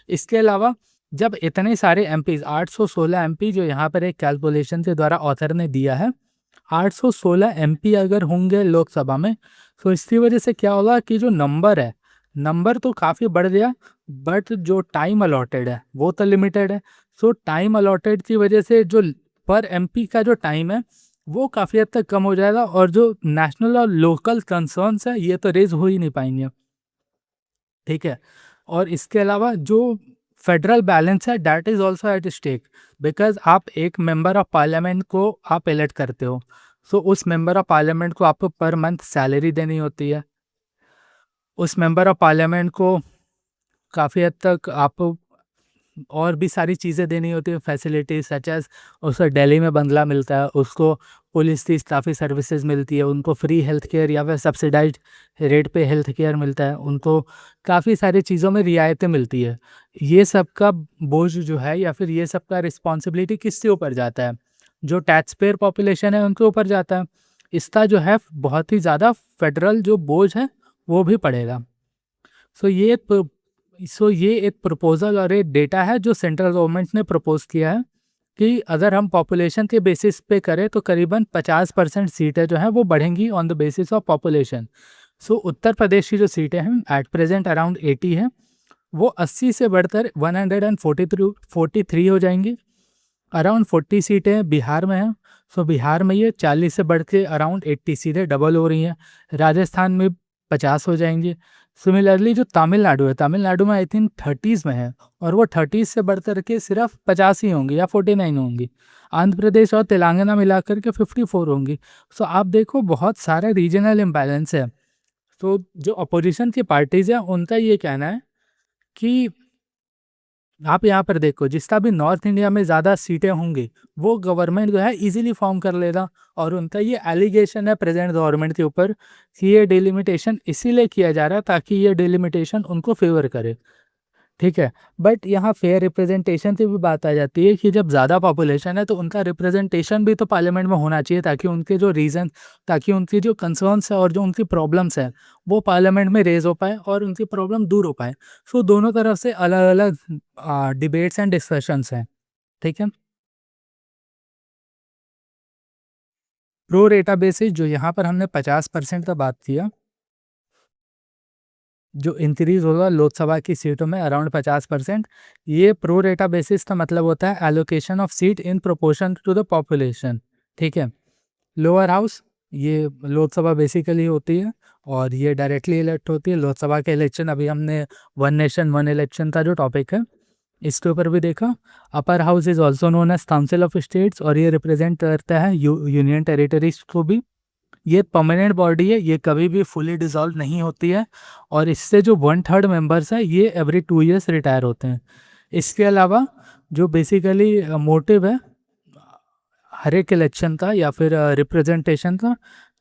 इसके अलावा जब इतने सारे एमपीज़ 816 एमपी जो यहाँ पर एक कैलकुलेशन के द्वारा ऑथर ने दिया है, 816 एमपी अगर होंगे लोकसभा में, तो इसकी वजह से क्या होगा कि जो नंबर है, नंबर तो काफ़ी बढ़ गया, बट जो टाइम अलॉटेड है वो तो लिमिटेड है। सो टाइम अलॉटेड की वजह से जो पर एमपी का जो टाइम है वो काफ़ी हद तक कम हो जाएगा, और जो नेशनल और लोकल कंसर्न्स है ये तो रेज हो ही नहीं पाएंगे। ठीक है, और इसके अलावा जो फेडरल बैलेंस है that is also at stake, because आप एक मेंबर ऑफ पार्लियामेंट को आप इलेक्ट करते हो, सो उस मेंबर ऑफ पार्लियामेंट को आपको पर मंथ सैलरी देनी होती है। उस मेंबर ऑफ पार्लियामेंट को काफ़ी हद तक आप और भी सारी चीज़ें देनी होती है, फैसिलिटीज़ सच एज़ उसे दिल्ली में बंगला मिलता है, उसको पुलिस की काफ़ी सर्विसेज मिलती है, उनको फ्री हेल्थ केयर या फिर सब्सिडाइज्ड रेट पे हेल्थ केयर मिलता है, उनको काफ़ी सारी चीज़ों में रियायतें मिलती है। ये सब का बोझ जो है, या फिर ये सब का रिस्पॉन्सिबिलिटी किसके ऊपर जाता है? जो टैक्स पेयर पॉपुलेशन है उनके ऊपर जाता है। इसका जो है बहुत ही ज़्यादा फेडरल जो बोझ है वो भी पड़ेगा। सो ये एक प्रपोज़ल और एक डेटा है जो सेंट्रल गवर्नमेंट ने प्रपोज़ किया है कि अगर हम पॉपुलेशन के बेसिस पे करें तो करीबन 50% सीटें जो हैं वो बढ़ेंगी on the basis of population. So Uttar Pradesh की जो सीटें हैं एट प्रेजेंट अराउंड 80 हैं, वो 80 से बढ़कर 143 हो जाएंगी। अराउंड 40 सीटें बिहार में हैं, सो बिहार में ये 40 से बढ़ के अराउंड 80 सीटें डबल हो रही हैं। राजस्थान में 50 हो जाएंगी। सिमिलरली जो तमिलनाडु है, तमिलनाडु में आई थिंक 30s में है, और वो 30 से बढ़ कर के सिर्फ 50 ही होंगी या 49 होंगी। आंध्र प्रदेश और तेलंगाना मिलाकर के 54 होंगी। सो आप देखो बहुत सारे रीजनल इम्बैलेंस है। तो जो अपोजिशन की पार्टीज़ हैं उनका ये कहना है कि आप यहाँ पर देखो जिसका भी नॉर्थ इंडिया में ज़्यादा सीटें होंगी वो गवर्नमेंट जो है इजीली फॉर्म कर लेगा, और उनका ये एलिगेशन है प्रेजेंट गवर्नमेंट के ऊपर कि ये डिलिमिटेशन इसीलिए किया जा रहा है ताकि ये डिलिमिटेशन उनको फेवर करे। ठीक है, बट यहाँ फेयर रिप्रेजेंटेशन की भी बात आ जाती है कि जब ज़्यादा पॉपुलेशन है तो उनका रिप्रेजेंटेशन भी तो पार्लियामेंट में होना चाहिए, ताकि उनके जो रीज़न, ताकि उनकी जो कंसर्न्स है और जो उनकी प्रॉब्लम्स हैं वो पार्लियामेंट में रेज हो पाए और उनकी प्रॉब्लम दूर हो पाए। सो दोनों तरफ से अलग अलग डिबेट्स एंड डिस्कशंस हैं। ठीक है, प्रो रेटा बेसिस जो यहाँ पर हमने 50% का बात किया, जो इंक्रीज़ होगा लोकसभा की सीटों में अराउंड 50%, ये प्रो रेटा बेसिस का मतलब होता है allocation of seat in proportion to the population. ठीक है, लोअर हाउस ये लोकसभा बेसिकली होती है, और ये डायरेक्टली इलेक्ट होती है। लोकसभा के इलेक्शन अभी हमने वन नेशन वन इलेक्शन का जो टॉपिक है इसके ऊपर भी देखा। Upper house is also known as council of states, और ये रिप्रेजेंट करता है यूनियन टेरिटरीज को भी। ये परमानेंट बॉडी है, ये कभी भी फुली डिसॉल्व नहीं होती है, और इससे जो 1/3 मेंबर्स हैं ये एवरी 2 ईयर्स रिटायर होते हैं। इसके अलावा जो बेसिकली मोटिव है हर एक इलेक्शन का या फिर रिप्रेजेंटेशन का,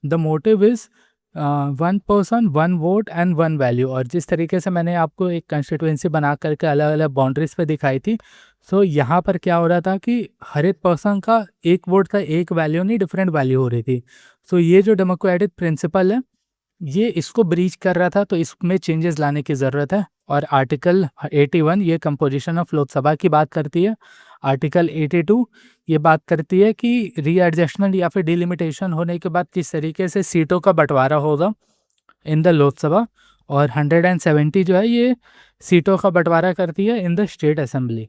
the motive is 1 person 1 vote and 1 value. और जिस तरीके से मैंने आपको एक कंस्टिट्यूएंसी बना करके अलग अलग बाउंड्रीज पे दिखाई थी, सो यहाँ पर क्या हो रहा था कि हर एक पर्सन का एक वोट का एक वैल्यू नहीं, डिफरेंट वैल्यू हो रही थी। सो ये जो डेमोक्रेटिक प्रिंसिपल है ये इसको ब्रीच कर रहा था, तो इसमें चेंजेस लाने की ज़रूरत है। और आर्टिकल 81 ये कंपोजिशन ऑफ लोकसभा की बात करती है। आर्टिकल 82 ये बात करती है कि रीएडजस्टमेंट या फिर डिलिमिटेशन होने के बाद किस तरीके से सीटों का बंटवारा होगा इन द लोकसभा, और 170 जो है ये सीटों का बंटवारा करती है इन द स्टेट असेंबली।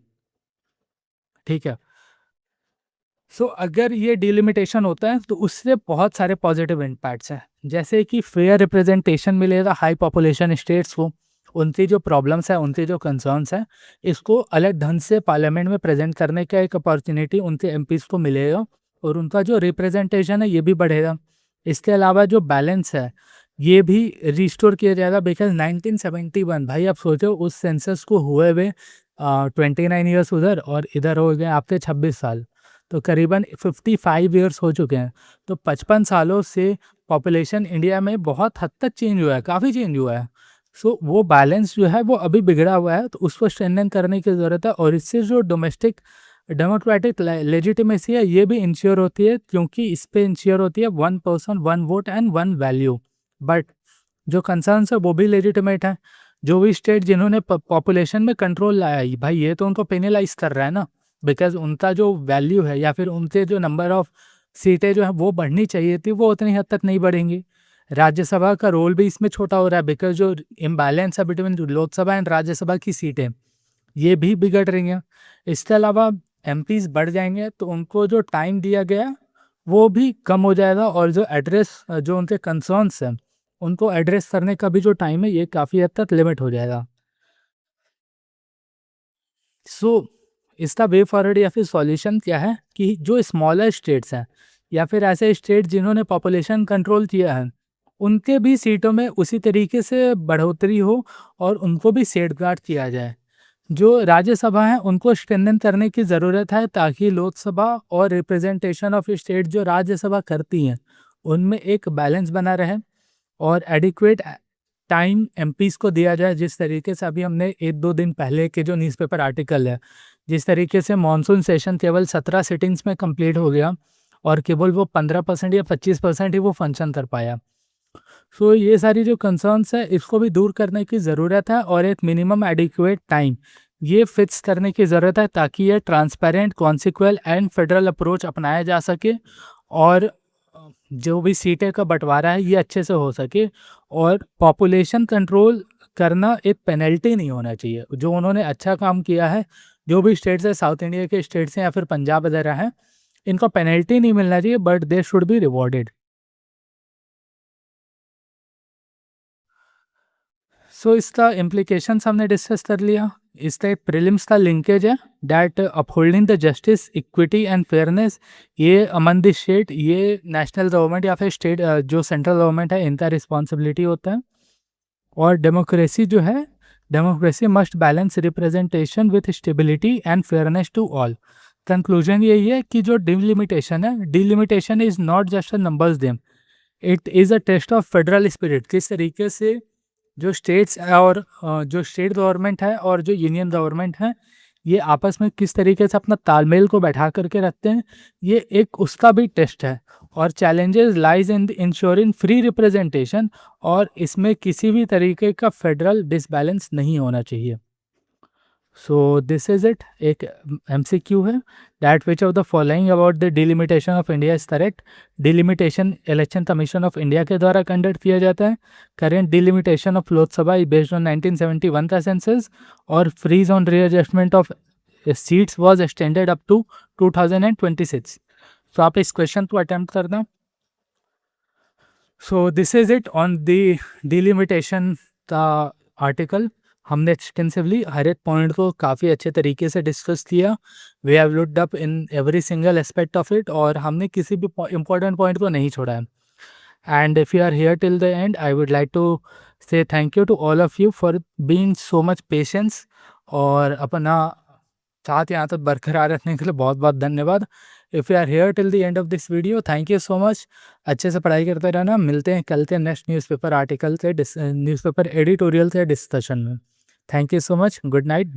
ठीक है। सो अगर ये डिलिमिटेशन होता है तो उससे बहुत सारे पॉजिटिव इम्पैक्ट्स हैं, जैसे कि फेयर रिप्रेजेंटेशन मिलेगा हाई पॉपुलेशन स्टेट्स को, उनकी जो प्रॉब्लम्स है, उनकी जो कंसर्न्स हैं, इसको अलग ढंग से पार्लियामेंट में प्रेजेंट करने का एक अपॉर्चुनिटी उनके एमपीज को मिलेगा, और उनका जो रिप्रेजेंटेशन है ये भी बढ़ेगा। इसके अलावा जो बैलेंस है ये भी रिस्टोर किया जाएगा, बिकॉज 1971 भाई आप सोचो उस सेंसस को हुए हुए 29 ईयर्स उधर और इधर हो गए आपके 26 साल, तो करीबन 55 ईयर्स हो चुके हैं। तो 55 सालों से पॉपुलेशन इंडिया में बहुत हद तक चेंज हुआ है, काफ़ी चेंज हुआ है। सो वो बैलेंस जो है वो अभी बिगड़ा हुआ है, तो उसको स्ट्रेंथन करने की ज़रूरत है, और इससे जो डोमेस्टिक डेमोक्रेटिक लेजिटिमेसी है ये भी इंश्योर होती है, क्योंकि इस पे इंश्योर होती है 1 person 1 vote and 1 value. But जो कंसर्न्स है वो भी लेजिटिमेट है। जो भी स्टेट जिन्होंने पॉपुलेशन में कंट्रोल लाया है भाई, ये तो उनको पेनलाइज कर रहा है ना, बिकॉज उनका जो वैल्यू है या फिर उनके जो नंबर ऑफ सीटें जो है वो बढ़नी चाहिए थी, वो उतनी हद तक नहीं बढ़ेंगी। राज्यसभा का रोल भी इसमें छोटा हो रहा है, बिकॉज जो इम्बैलेंस है बिटवीन लोकसभा एंड राज्यसभा की सीटें ये भी बिगड़ रही हैं। इसके अलावा एमपीज बढ़ जाएंगे तो उनको जो टाइम दिया गया वो भी कम हो जाएगा, और जो एड्रेस जो उनके कंसर्न्स हैं उनको एड्रेस करने का भी जो टाइम है ये काफ़ी हद तक लिमिट हो जाएगा। सो इसका वे फॉरवर्ड या फिर सॉल्यूशन क्या है कि जो स्मॉलर स्टेट्स हैं या फिर ऐसे स्टेट जिन्होंने पॉपुलेशन कंट्रोल किया है उनके भी सीटों में उसी तरीके से बढ़ोतरी हो, और उनको भी सेफगार्ड किया जाए। जो राज्यसभा है उनको स्ट्रेंथन करने की ज़रूरत है, ताकि लोकसभा और रिप्रेजेंटेशन ऑफ स्टेट जो राज्यसभा करती हैं उनमें एक बैलेंस बना रहे, और एडिक्वेट टाइम एमपीज़ को दिया जाए। जिस तरीके से अभी हमने 1-2 दिन पहले के जो न्यूज़पेपर आर्टिकल है, जिस तरीके से मॉनसून सेशन केवल 17 सिटिंग्स में कंप्लीट हो गया और केवल वो 15% या 25% ही वो फंक्शन कर पाया। सो ये सारी जो कंसर्न्स है इसको भी दूर करने की ज़रूरत है, और एक मिनिमम एडिक्वेट टाइम ये फिक्स करने की ज़रूरत है, ताकि ये transparent, consequent and federal approach अपनाया जा सके, और जो भी सीटें का बंटवारा है ये अच्छे से हो सके, और पॉपुलेशन कंट्रोल करना एक पेनल्टी नहीं होना चाहिए। जो उन्होंने अच्छा काम किया है, जो भी स्टेट्स है, साउथ इंडिया के स्टेट्स हैं या फिर पंजाब वगैरह हैं, इनको पेनल्टी नहीं मिलना चाहिए, but they should be rewarded. So इसका इम्प्लीकेशंस हमने डिस्कस कर लिया। इसका एक प्रीलिम्स का लिंकेज है, that upholding the justice, equity and fairness, ये अमन द स्टेट, ये नेशनल गवर्नमेंट या फिर स्टेट जो सेंट्रल गवर्नमेंट है इनका रिस्पॉन्सिबिलिटी होता है। और डेमोक्रेसी जो है, democracy must balance representation with stability and fairness to all. Conclusion यही है कि जो डिलिमिटेशन है, delimitation is not just a numbers game, it is a test of federal spirit. किस तरीके से जो स्टेट्स और जो स्टेट गवर्नमेंट है और जो यूनियन गवर्नमेंट है ये आपस में किस तरीके से अपना तालमेल को बैठा करके रखते हैं, ये एक उसका भी टेस्ट है। और challenges lies in ensuring free representation, और इसमें किसी भी तरीके का फेडरल डिसबैलेंस नहीं होना चाहिए। So this is it. एक एमसीक्यू है, that which of the following about the delimitation of India is correct. Delimitation election commission of India के द्वारा कंडक्ट किया जाता है। Current delimitation of Lok Sabha is based on 1971 का सेंसस, और freeze on readjustment of seats was extended up to 2026। तो आप इस क्वेश्चन को अटेम्प्ट करना। So this is it on the delimitation का आर्टिकल। हमने एक्सटेंसिवली हर एक पॉइंट को काफ़ी अच्छे तरीके से डिस्कस किया। We have looked up in every single aspect of it, और हमने किसी भी इम्पोर्टेंट पॉइंट को नहीं छोड़ा है। And if you are here till the end, I would like to say thank you to all of you for being so much patience, और अपना साथ यहाँ तक बरकरार रखने के लिए बहुत बहुत धन्यवाद। If you are here till the end of this video, thank you so much. अच्छे से पढ़ाई करते रहना। मिलते हैं कल के नेक्स्ट न्यूज़पेपर आर्टिकल से, न्यूज़पेपर एडिटोरियल से डिस्कशन में। Thank you so much. Good night.